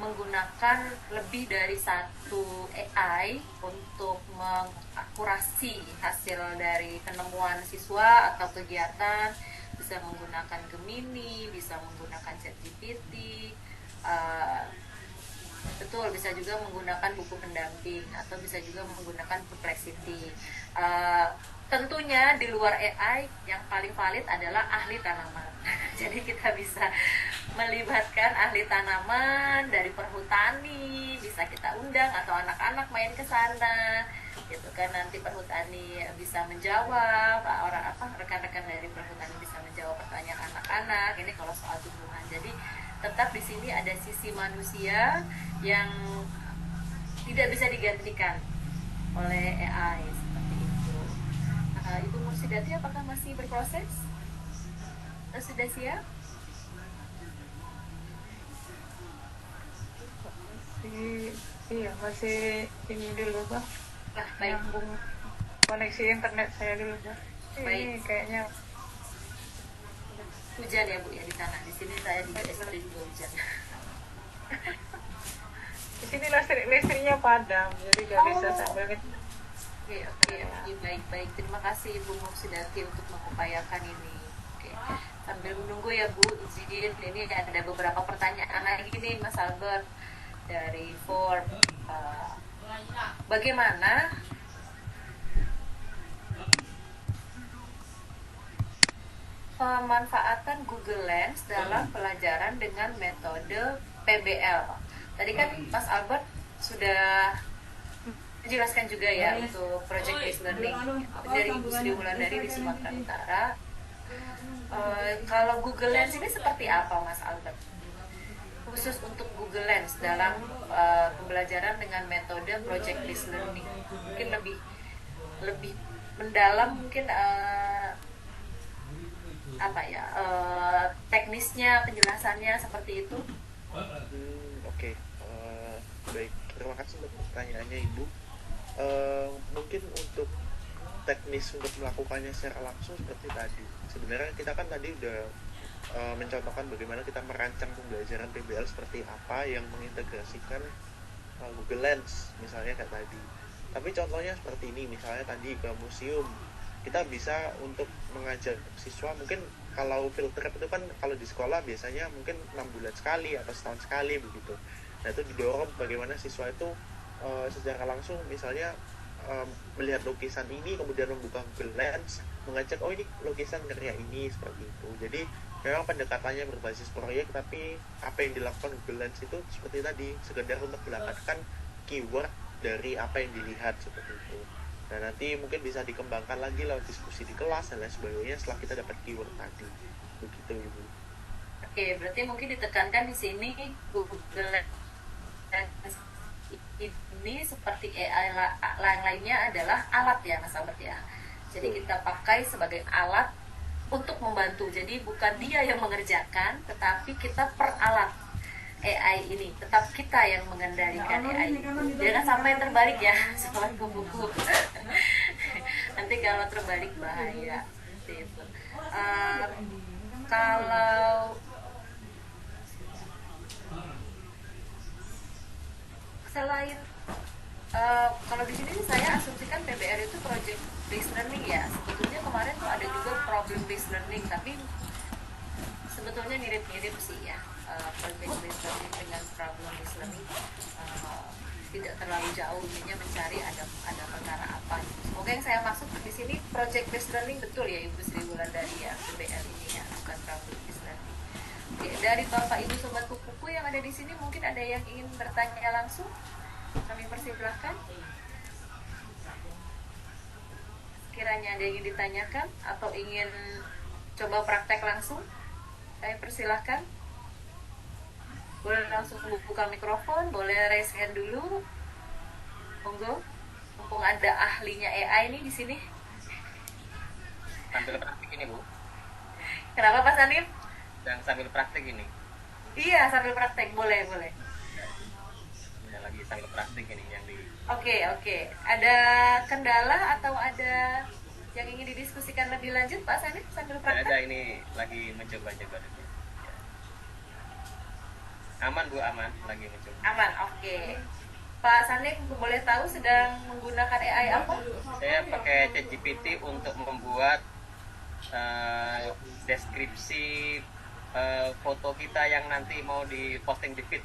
menggunakan lebih dari satu AI untuk mengakurasi hasil dari penemuan siswa atau kegiatan. Bisa menggunakan Gemini, bisa menggunakan ChatGPT, betul, bisa juga menggunakan buku pendamping atau bisa juga menggunakan Perplexity. Tentunya di luar AI yang paling valid adalah ahli tanaman. Jadi kita bisa melibatkan ahli tanaman dari perhutani, bisa kita undang atau anak-anak main ke sana, gitu kan. Nanti perhutani bisa menjawab, rekan-rekan dari perhutani bisa menjawab pertanyaan anak-anak. Ini kalau soal tumbuhan. Jadi tetap di sini ada sisi manusia yang tidak bisa digantikan oleh AI seperti itu. Ibu Mursidati, apakah masih berproses? Sudah siap? Masih ini dulu Pak. Baik. Nyambung koneksi internet saya dulu Pak. Ini kayaknya hujan ya Bu ya di sana. Di sini saya di SD juga hujan. Di sini listriknya padam, jadi nggak bisa sambil Oke, baik. Terima kasih Ibu Mursidati untuk mengupayakan ini. Oke. Sambil menunggu ya Bu, izin ini ada beberapa pertanyaan lagi nih Mas Albert dari Ford. Bagaimana pemanfaatan Google Lens dalam pelajaran dengan metode PBL? Tadi kan Mas Albert sudah menjelaskan juga ya untuk project based learning dari Ibu Sri Wulandari di Sumatera Utara. Kalau Google Lens ini seperti apa Mas Albert? Khusus untuk Google Lens dalam pembelajaran dengan metode project based learning, mungkin lebih mendalam mungkin teknisnya, penjelasannya seperti itu. Oke. Baik, terima kasih untuk pertanyaannya Ibu. Mungkin untuk teknis untuk melakukannya secara langsung seperti tadi, sebenarnya kita kan tadi udah mencontohkan bagaimana kita merancang pembelajaran PBL seperti apa yang mengintegrasikan Google Lens misalnya kayak tadi. Tapi contohnya seperti ini, misalnya tadi ke museum, kita bisa untuk mengajar siswa, mungkin kalau field trip itu kan kalau di sekolah biasanya mungkin 6 bulan sekali atau setahun sekali begitu. Nah itu didorong bagaimana siswa itu secara langsung misalnya melihat lukisan ini, kemudian membuka Google Lens, mengecek oh ini lukisan karya ini, seperti itu. Jadi memang pendekatannya berbasis proyek, tapi apa yang dilakukan Google Lens itu seperti tadi, sekedar untuk mendapatkan keyword dari apa yang dilihat, seperti itu. Nah nanti mungkin bisa dikembangkan lagi lewat diskusi di kelas dan lain sebagainya setelah kita dapat keyword tadi, begitu Ibu. Oke, berarti mungkin ditekankan di sini Google Lens ini seperti AI lainnya adalah alat ya Mas Albert ya. Jadi kita pakai sebagai alat untuk membantu. Jadi bukan dia yang mengerjakan, tetapi kita peralat AI ini. Tetap kita yang mengendalikan AI ini. Jangan sampai terbalik ya, soal buku. Nanti kalau terbalik bahaya. Seperti itu. Kalau selain kalau di sini saya asumsikan PBR itu project based learning ya. Sebetulnya kemarin tuh ada juga problem based learning, tapi sebetulnya mirip-mirip sih ya. Project based learning dengan problem based learning tidak terlalu jauh, intinya mencari ada perkara apa. Semoga yang saya maksud di sini project based learning betul ya Ibu Sri Wulandari ya, PBR ini ya, bukan problem based learning. Oke, dari Bapak Ibu Sobat Kupu yang ada di sini mungkin ada yang ingin bertanya langsung, kami persilahkan. Kiranya ada yang ingin ditanyakan atau ingin coba praktek langsung, saya persilahkan. Boleh langsung buka mikrofon, boleh raise hand dulu. Monggo, mumpung ada ahlinya AI nih di sini. Sambil praktik ini Bu. Kenapa Pak Sanif? Dan sambil praktik ini. Iya, sambil praktek, boleh. Ya, lagi sambil praktik ini yang di. Oke. Ada kendala atau ada yang ingin didiskusikan lebih lanjut Pak Sanif sambil praktek? Ada, ini lagi mencoba-coba dulu. Aman Bu, aman, lagi mencoba. Aman, oke. Pak Sanif boleh tahu sedang menggunakan AI apa? Saya pakai ChatGPT untuk membuat deskripsi foto kita yang nanti mau diposting di feed.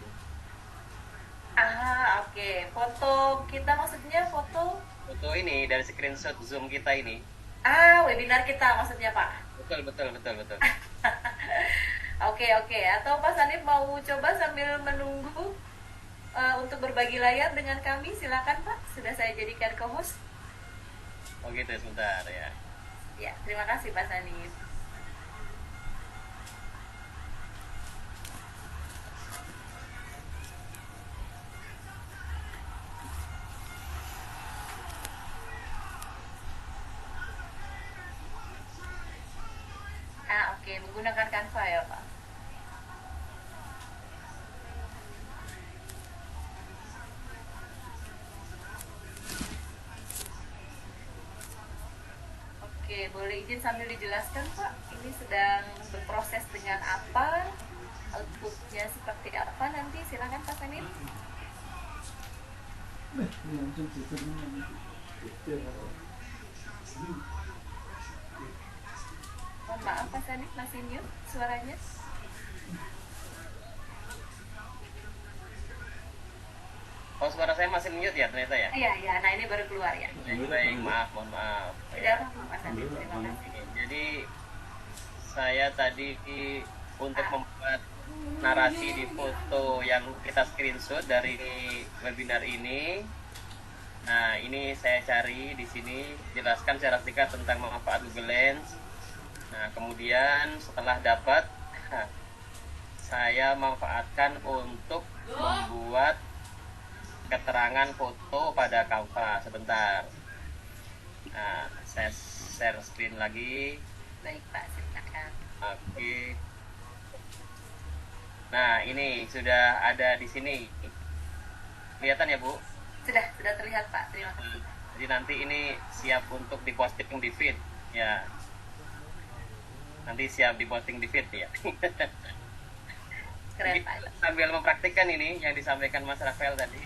Oke. Foto kita maksudnya foto? Foto ini dari screenshot Zoom kita ini. Webinar kita maksudnya Pak? Betul. Oke. Atau Pak Sanif mau coba sambil menunggu untuk berbagi layar dengan kami? Silakan Pak, sudah saya jadikan co-host. Oh gitu, sebentar ya. Ya, terima kasih Pak Sanif. Oke, menggunakan Canva ya Pak. Oke, boleh izin sambil dijelaskan Pak, ini sedang berproses dengan apa, outputnya seperti apa nanti, silakan Pak Sanif. maaf Pak Sanif masih mute suaranya. Oh, suara saya masih mute ya ternyata ya? Iya, nah ini baru keluar ya. Baik, mohon maaf. Tidak apa-apa Pak Sanif, terima kasih. Jadi saya tadi untuk membuat narasi di foto yang kita screenshot dari webinar ini. Nah, ini saya cari di sini jelaskan secara singkat tentang manfaat Google Lens. Nah, kemudian setelah dapat saya manfaatkan untuk membuat keterangan foto pada Canva. Sebentar. Nah, saya share screen lagi. Baik Pak, silakan. Oke. Nah, ini sudah ada di sini. Kelihatan ya, Bu? Sudah terlihat Pak, terima kasih. Jadi nanti ini siap untuk diposting di feed ya. Nanti siap diposting di feed ya. Keren Jadi, Pak. sambil mempraktikkan ini yang disampaikan Mas Rafael tadi.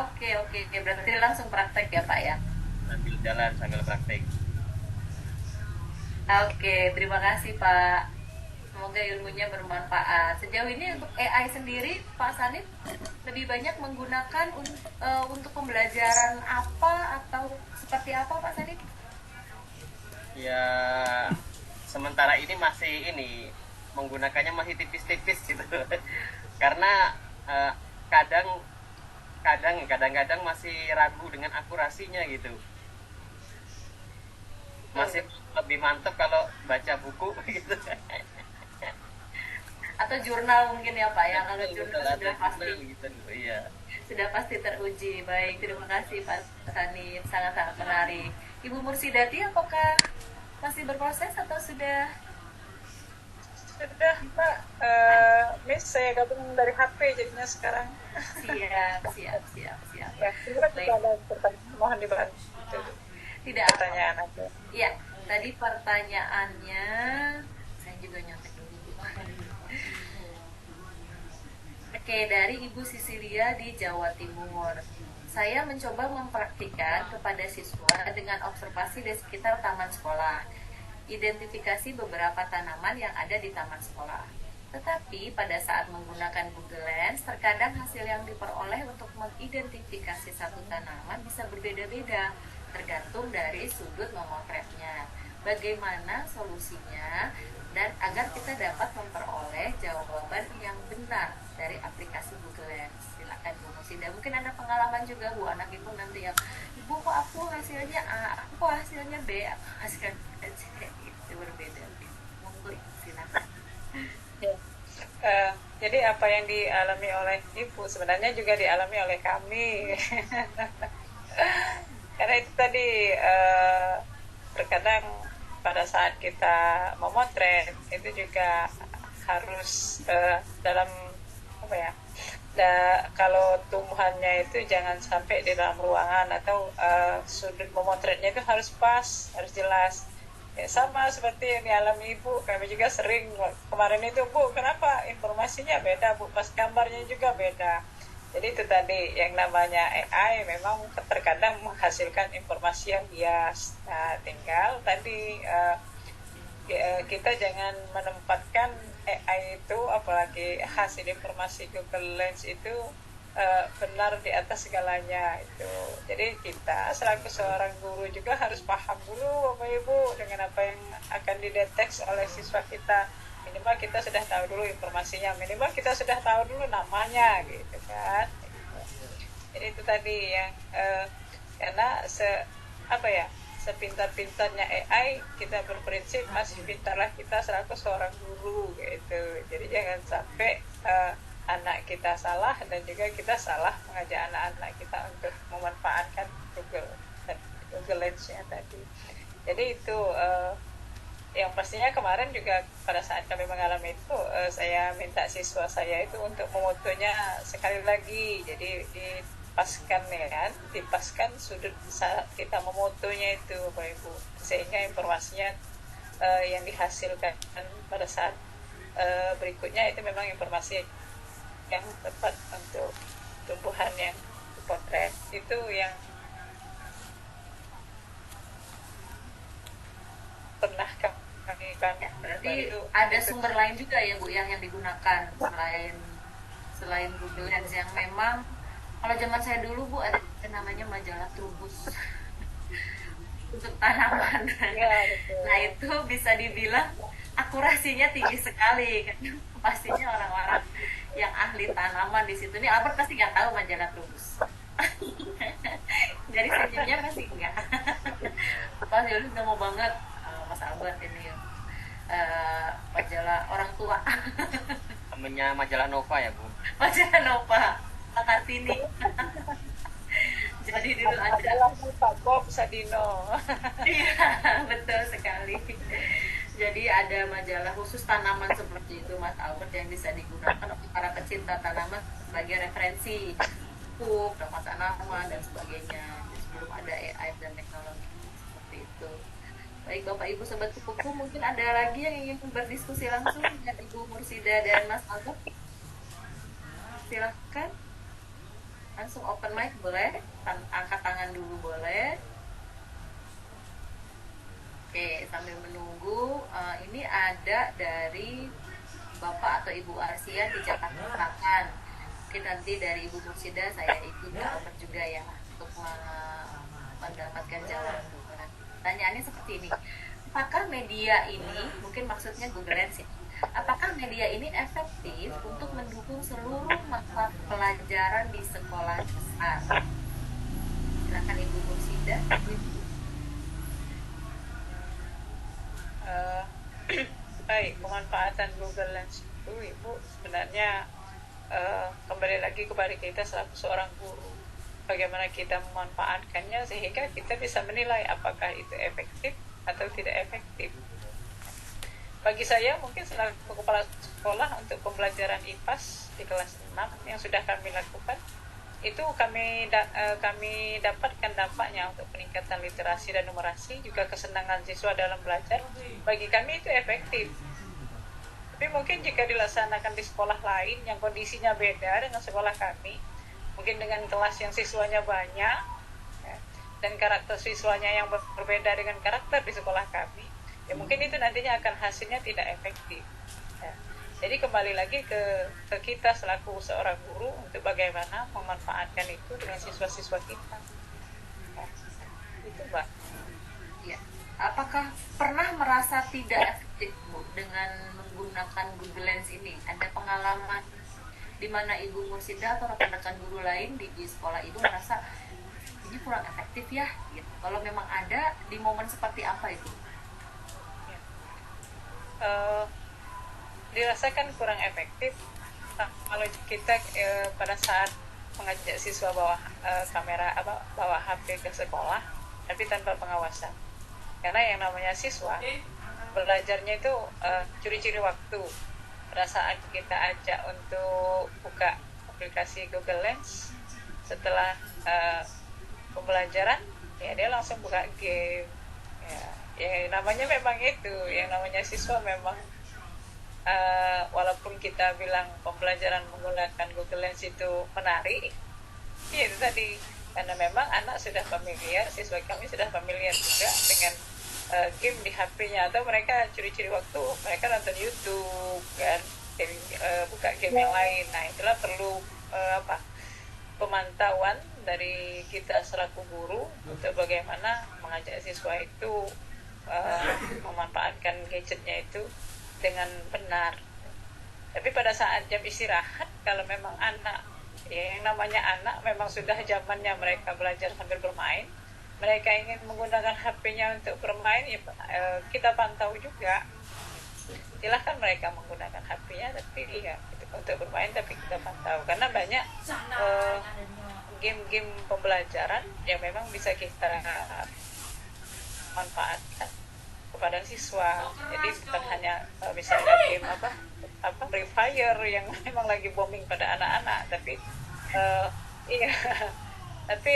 Oke, berarti langsung praktek ya Pak ya. Sambil jalan sambil praktik. Oke, terima kasih Pak. Semoga ilmunya bermanfaat. Sejauh ini untuk AI sendiri, Pak Sanif lebih banyak menggunakan untuk pembelajaran apa atau seperti apa Pak Sanif? Ya, sementara ini masih menggunakannya masih tipis-tipis gitu. Karena kadang-kadang masih ragu dengan akurasinya gitu. Masih lebih mantap kalau baca buku gitu. Atau jurnal mungkin ya Pak ya, kalau jurnal sudah pasti gitu, iya. sudah pasti teruji. Baik, terima kasih Pak Sanif, sangat-sangat menarik. Ibu Mursidati apakah masih berproses atau sudah? Sudah Pak, Miss saya gabung dari HP jadinya sekarang. Siap. Ya, Baik. kita ada pertanyaan, mohon dibantu. Tidak Pertanyaan aja. Ya, tadi pertanyaannya saya juga nyontek dulu. Oke, dari Ibu Sisilia di Jawa Timur. Saya mencoba mempraktikkan kepada siswa dengan observasi di sekitar taman sekolah. Identifikasi beberapa tanaman yang ada di taman sekolah. Tetapi pada saat menggunakan Google Lens, terkadang hasil yang diperoleh untuk mengidentifikasi satu tanaman bisa berbeda-beda, tergantung dari sudut memotretnya. Bagaimana solusinya dan agar kita dapat memperoleh jawaban yang benar dari aplikasi Google Lens? Silakan Bu Musida. Mungkin ada pengalaman juga Bu, anak ibu nanti yang ibu kok aku hasilnya A, aku kok hasilnya B, aku hasilnya C, itu berbeda. Monggo silakan. Ya. Jadi apa yang dialami oleh Ibu sebenarnya juga dialami oleh kami. Karena itu tadi terkadang pada saat kita memotret itu juga harus dalam apa ya, kalau tumbuhannya itu jangan sampai di dalam ruangan atau sudut memotretnya itu harus pas, harus jelas. Ya, sama seperti yang dialami Ibu, kami juga sering kemarin itu, Bu, kenapa informasinya beda, Bu, pas gambarnya juga beda. Jadi itu tadi yang namanya AI memang terkadang menghasilkan informasi yang bias. Nah, tinggal tadi kita jangan menempatkan AI itu, apalagi hasil informasi Google Lens itu benar di atas segalanya itu. Jadi kita selaku seorang guru juga harus paham dulu Bapak Ibu dengan apa yang akan dideteksi oleh siswa kita. Minimal kita sudah tahu dulu informasinya, minimal kita sudah tahu dulu namanya gitu kan. Jadi itu tadi yang karena sepintar-pintarnya AI, kita berprinsip masih pintarlah kita selaku seorang guru gitu. Jadi jangan sampai anak kita salah dan juga kita salah mengajak anak-anak kita untuk memanfaatkan Google Lens-nya tadi. Jadi itu yang pastinya kemarin juga pada saat kami mengalami itu, saya minta siswa saya itu untuk memotonya sekali lagi. Jadi dipaskan sudut saat kita memotonya itu Bapak Ibu, sehingga informasinya yang dihasilkan pada saat berikutnya itu memang informasi yang tepat untuk tumbuhan yang dipotret. Itu yang pernah kami kan Ya, berarti itu ada sumber lain juga ya Bu yang digunakan selain selain Google Lens yang memang kalau zaman saya dulu Bu ada namanya majalah Trubus untuk tanaman. ya betul. Nah itu bisa dibilang akurasinya tinggi sekali kan. Pastinya orang-orang yang ahli tanaman di situ. Ini Albert pasti nggak tahu majalah Trubus. Jadi senyumnya pasti enggak. Pas Yunus nggak mau banget Mas Albert ini majalah orang tua. Temennya majalah Nova ya Bu. Majalah Nova Pak Kartini. Jadi dulu ada. Adalah Pak Bob Sadino. Iya, betul sekali. Jadi ada majalah khusus tanaman seperti itu Mas Albert yang bisa digunakan untuk para pecinta tanaman sebagai referensi pupuk, ramah tanaman dan sebagainya. Jadi sebelum ada AI dan teknologi seperti itu. Baik Bapak Ibu Sobat Kukuku, mungkin ada lagi yang ingin berdiskusi langsung dengan Ibu Mursida dan Mas Albert. Silahkan. Langsung open mic boleh, angkat tangan dulu boleh. Oke, sambil menunggu, ini ada dari Bapak atau Ibu Arsia di Jakarta Selatan. Mungkin nanti dari Ibu Mursida saya ikut Albert juga ya untuk mendapatkan jawaban. Pertanyaannya seperti ini, apakah media ini, mungkin maksudnya Google Lens ya, apakah media ini efektif untuk mendukung seluruh mata pelajaran di sekolah dasar? Silakan Ibu Mursida. Baik, pemanfaatan Google Lens itu Ibu sebenarnya kembali lagi kepada kita selaku seorang guru, bagaimana kita memanfaatkannya sehingga kita bisa menilai apakah itu efektif atau tidak efektif. Bagi saya mungkin selaku kepala sekolah untuk pembelajaran IPAS di kelas 6 yang sudah kami lakukan, itu kami dapatkan dampaknya untuk peningkatan literasi dan numerasi, juga kesenangan siswa dalam belajar. Bagi kami itu efektif. Tapi mungkin jika dilaksanakan di sekolah lain yang kondisinya beda dengan sekolah kami, mungkin dengan kelas yang siswanya banyak ya, dan karakter siswanya yang berbeda dengan karakter di sekolah kami, ya mungkin itu nantinya akan hasilnya tidak efektif ya. Jadi kembali lagi ke kita selaku seorang guru untuk bagaimana memanfaatkan itu dengan siswa-siswa kita ya. Itu Mbak Ya. Apakah pernah merasa tidak efektif Bu dengan menggunakan Google Lens ini? Ada pengalaman di mana Ibu Mursida atau rekan-rekan guru lain di sekolah Ibu merasa ini kurang efektif ya? Gitu. Kalau memang ada, di momen seperti apa itu? ya. Dirasakan kurang efektif kalau kita pada saat mengajak siswa bawa kamera bawa HP ke sekolah tapi tanpa pengawasan, karena yang namanya siswa belajarnya itu curi-curi waktu. Pada saat kita ajak untuk buka aplikasi Google Lens setelah pembelajaran, ya dia langsung buka game ya namanya memang itu, yang namanya siswa memang walaupun kita bilang pembelajaran menggunakan Google Lens itu menarik, ya itu tadi, karena memang anak sudah familiar, siswa kami sudah familiar juga dengan game di HP-nya, atau mereka curi-curi waktu, mereka nonton YouTube kan, buka game yang lain. Nah itulah perlu pemantauan dari kita selaku guru untuk bagaimana mengajak siswa itu memanfaatkan gadgetnya itu dengan benar. Tapi pada saat jam istirahat, kalau memang anak, ya yang namanya anak memang sudah zamannya mereka belajar sambil bermain, mereka ingin menggunakan HP-nya untuk bermain, ya kita pantau juga. Silahkan mereka menggunakan HP-nya, tapi ya untuk bermain, tapi kita pantau. Karena banyak game-game pembelajaran yang memang bisa kita manfaatkan kepada siswa. Jadi bukan hanya misalnya game Free Fire yang memang lagi booming pada anak-anak, tapi iya, tapi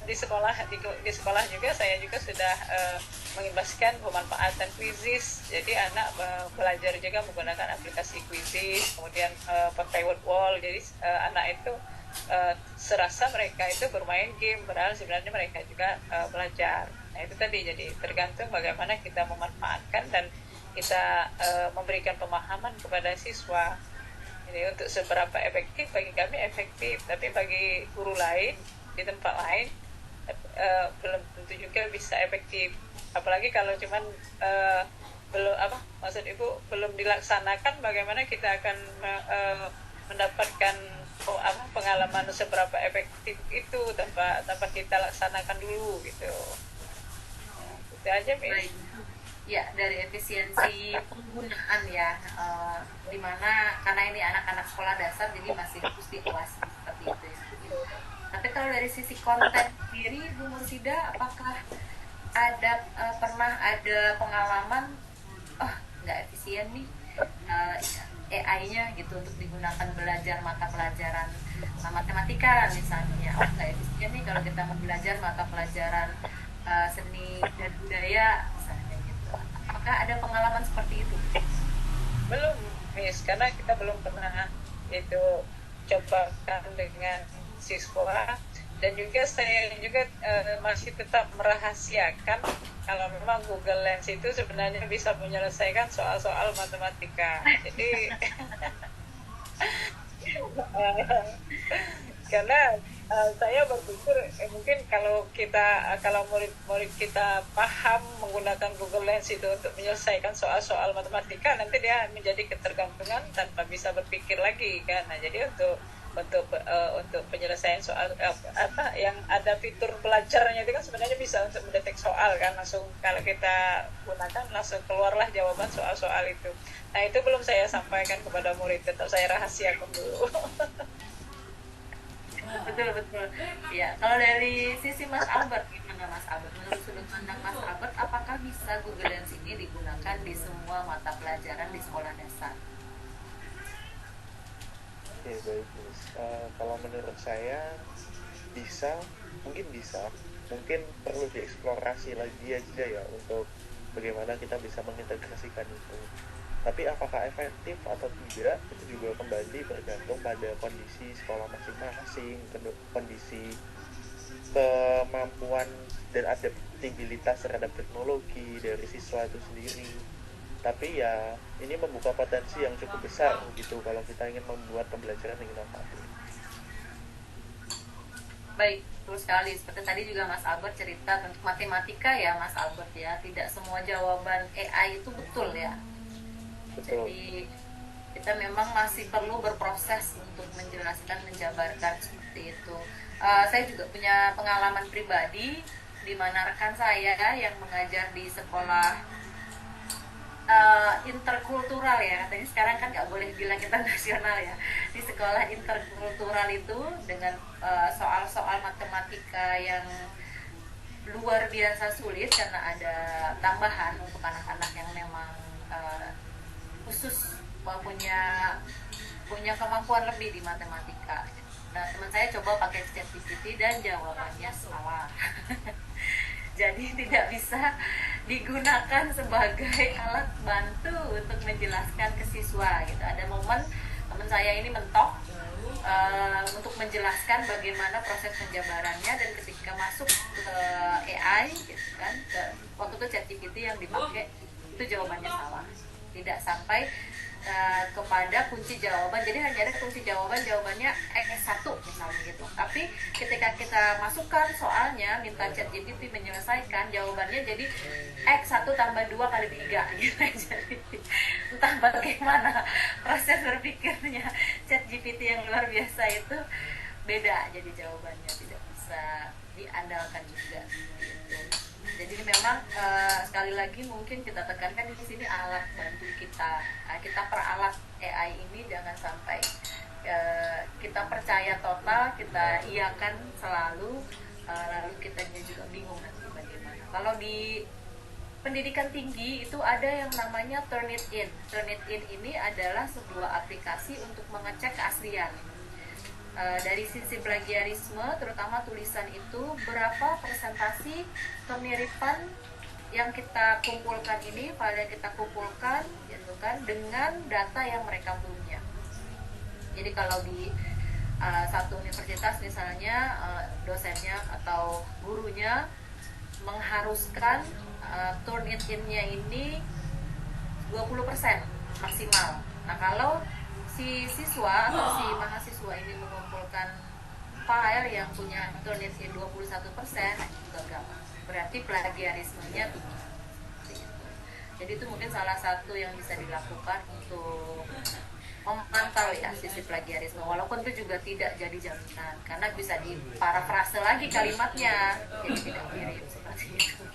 di sekolah juga saya juga sudah mengimbaskan pemanfaatan Quizizz. Jadi anak belajar juga menggunakan aplikasi Quizizz, kemudian pakai word wall. Jadi anak itu serasa mereka itu bermain game, padahal sebenarnya mereka juga belajar. Nah itu tadi, jadi tergantung bagaimana kita memanfaatkan dan kita memberikan pemahaman kepada siswa. Jadi untuk seberapa efektif, bagi kami efektif, tapi bagi guru lain di tempat lain belum tentu juga bisa efektif. Apalagi kalau cuman belum apa, maksud ibu belum dilaksanakan, bagaimana kita akan mendapatkan pengalaman seberapa efektif itu tanpa kita laksanakan dulu gitu. Nah, itu aja, Miss. Ya, dari efisiensi penggunaan ya, dimana karena ini anak-anak sekolah dasar jadi masih harus diawasi seperti itu ya. Tapi kalau dari sisi konten sendiri, Bu Mursida, apakah ada pernah ada pengalaman nggak efisien nih AI-nya gitu untuk digunakan belajar mata pelajaran matematika misalnya, nggak efisien nih kalau kita mau belajar mata pelajaran seni dan budaya misalnya gitu. Apakah ada pengalaman seperti itu? Belum, Miss, karena kita belum pernah itu cobakan dengan siswa, dan juga saya juga masih tetap merahasiakan kalau memang Google Lens itu sebenarnya bisa menyelesaikan soal-soal matematika. Jadi karena saya berpikir mungkin kalau murid-murid kita paham menggunakan Google Lens itu untuk menyelesaikan soal-soal matematika, nanti dia menjadi ketergantungan tanpa bisa berpikir lagi kan. Nah, jadi untuk penyelesaian soal yang ada fitur belajarnya itu kan sebenarnya bisa untuk mendeteksi soal kan, langsung kalau kita gunakan langsung keluarlah jawaban soal-soal itu. Nah, itu belum saya sampaikan kepada murid, tetap saya rahasiakan dulu. Betul. Ya, kalau dari sisi Mas Albert, gimana Mas Albert? Menurut sudut pandang Mas Albert, apakah bisa Google Lens ini digunakan di semua mata pelajaran di sekolah dasar? Oke, baik, Miss. Kalau menurut saya mungkin perlu dieksplorasi lagi aja ya untuk bagaimana kita bisa mengintegrasikan itu. Tapi apakah efektif atau tidak, itu juga kembali bergantung pada kondisi sekolah masing-masing, kondisi kemampuan dan adaptabilitas terhadap teknologi dari siswa itu sendiri. Tapi ya ini membuka potensi yang cukup besar gitu kalau kita ingin membuat pembelajaran yang inovatif. Baik, betul sekali. Seperti tadi juga Mas Albert cerita tentang matematika ya Mas Albert ya, tidak semua jawaban AI itu betul ya. Betul. Jadi kita memang masih perlu berproses untuk menjelaskan, menjabarkan seperti itu. Saya juga punya pengalaman pribadi di mana rekan saya yang mengajar di sekolah interkultural ya, katanya sekarang kan nggak boleh bilang internasional ya, di sekolah interkultural itu dengan soal-soal matematika yang luar biasa sulit karena ada tambahan untuk anak-anak yang memang khusus punya kemampuan lebih di matematika. Nah, teman saya coba pakai ChatGPT dan jawabannya salah. Jadi tidak bisa digunakan sebagai alat bantu untuk menjelaskan ke siswa gitu. Ada momen teman saya ini mentok untuk menjelaskan bagaimana proses penjabarannya, dan ketika masuk ke AI gitu kan, waktu itu ChatGPT yang dipakai itu jawabannya salah, tidak sampai kepada kunci jawaban. Jadi hanya ada kunci jawabannya X1 misalnya gitu. Tapi ketika kita masukkan soalnya, minta ChatGPT menyelesaikan, jawabannya jadi X1 tambah 2 kali 3 gitu. Jadi entah bagaimana proses berpikirnya ChatGPT yang luar biasa itu beda, jadi jawabannya tidak bisa diandalkan juga gitu. Jadi memang sekali lagi mungkin kita tekankan di sini alat bantu kita. Kita peralat AI ini, jangan sampai kita percaya total, kita iakan selalu, lalu kita juga bingung nanti bagaimana. Kalau di pendidikan tinggi itu ada yang namanya Turnitin. Turnitin ini adalah sebuah aplikasi untuk mengecek keaslian. Dari sisi plagiarisme, terutama tulisan itu, berapa persentasi kemiripan yang kita kumpulkan ini, file yang kita kumpulkan gitu kan, dengan data yang mereka punya. Jadi kalau di satu universitas misalnya dosennya atau gurunya mengharuskan turn it in-nya ini 20% maksimal. Nah, kalau si siswa atau si mahasiswa ini mengumpulkan file yang punya turn it in 21%, itu gagal. Berarti plagiarismenya tinggi. Jadi itu mungkin salah satu yang bisa dilakukan untuk memantau ya sisi plagiarisme, walaupun itu juga tidak jadi jaminan karena bisa diparafrase lagi kalimatnya jadi tidak mirip seperti itu.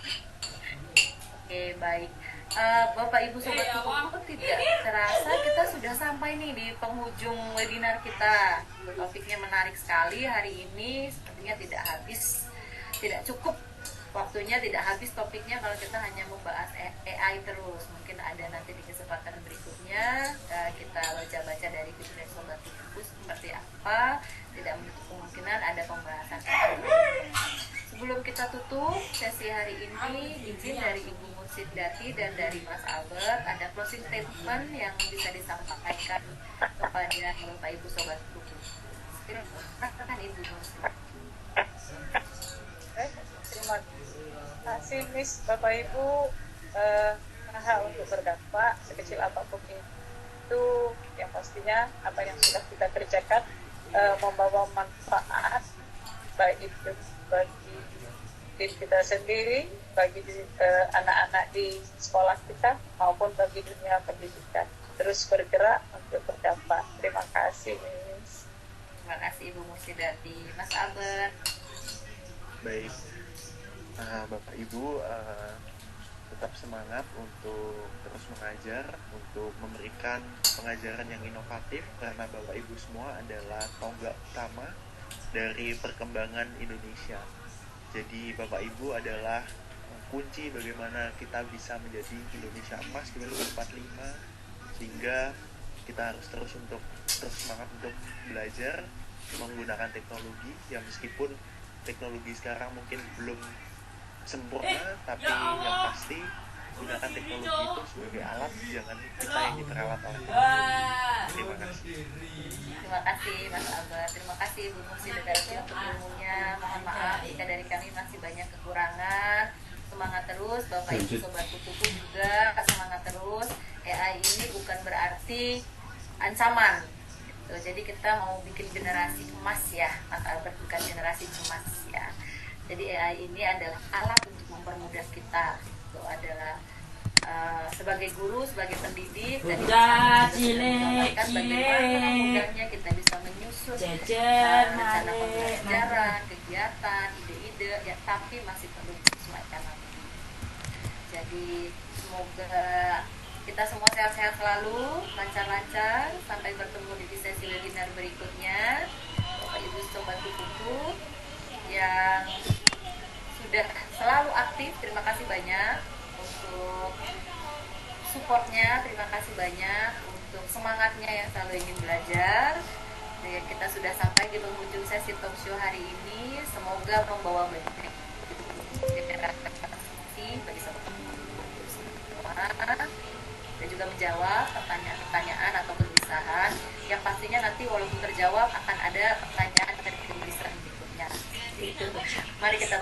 Oke, baik. Bapak Ibu Sobat Kupu tidak terasa kita sudah sampai nih di penghujung webinar kita. Topiknya menarik sekali hari ini, sepertinya tidak habis, tidak cukup waktunya, tidak habis topiknya kalau kita hanya membahas AI terus. Mungkin ada nanti di kesempatan berikutnya kita baca-baca dari video Sobat Kupu seperti apa, tidak menutup kemungkinan ada pembahasan AI. Sebelum kita tutup sesi hari ini, izin dari Ibu Mursidati dan dari Mas Albert, ada closing statement yang bisa disampaikan kepada Bapak Ibu Sobat Kupu. Silakan Ibu Mursidati. Terima kasih Miss, Bapak Ibu. Hal untuk berdampak sekecil apapun itu, yang pastinya apa yang sudah kita kerjakan membawa manfaat baik itu bagi diri kita sendiri, bagi anak-anak di sekolah kita maupun bagi dunia pendidikan. Terus bergerak untuk berdampak. Terima kasih Miss. Terima kasih Ibu Mursidati. Mas Albert. Baik, Bapak Ibu tetap semangat untuk terus mengajar, untuk memberikan pengajaran yang inovatif, karena Bapak Ibu semua adalah tonggak utama dari perkembangan Indonesia. Jadi Bapak Ibu adalah kunci bagaimana kita bisa menjadi Indonesia Emas 2045, sehingga kita harus terus semangat untuk belajar menggunakan teknologi yang meskipun teknologi sekarang mungkin belum sempurna, tapi yang pasti gunakan teknologi itu sebagai alat, jangan kita yang diperalat oleh teknologi. Terima kasih. Terima kasih Mas Albert. Terima kasih Ibu Mursidati untuk ilmunya. Mohon maaf jika dari kami masih banyak kekurangan. Semangat terus, Bapak Ibu Sobat Kupu juga semangat terus. AI ini bukan berarti ancaman. Jadi kita mau bikin generasi emas ya, Mas Albert, bukan generasi cemas ya. Jadi AI ini adalah alat untuk mempermudah kita. Itu adalah sebagai guru, sebagai pendidik, dan kita bagaimana mudahnya kita bisa menyusun rencana pembelajaran, kegiatan, ide-ide, ya, tapi masih perlu semacam ini. Jadi semoga kita semua sehat-sehat selalu, lancar-lancar, sampai bertemu di sesi webinar berikutnya. Bapak Ibu Sobat Kupu yang sudah selalu aktif, terima kasih banyak untuk supportnya, terima kasih banyak untuk semangatnya yang selalu ingin belajar. Dan kita sudah sampai di penghujung sesi talk show hari ini. Semoga membawa banyak bagi sobat semua, dan juga menjawab pertanyaan-pertanyaan atau kegelisahan yang pastinya nanti walaupun terjawab akan ada pertanyaan dari kegelisahan berikutnya. Mari kita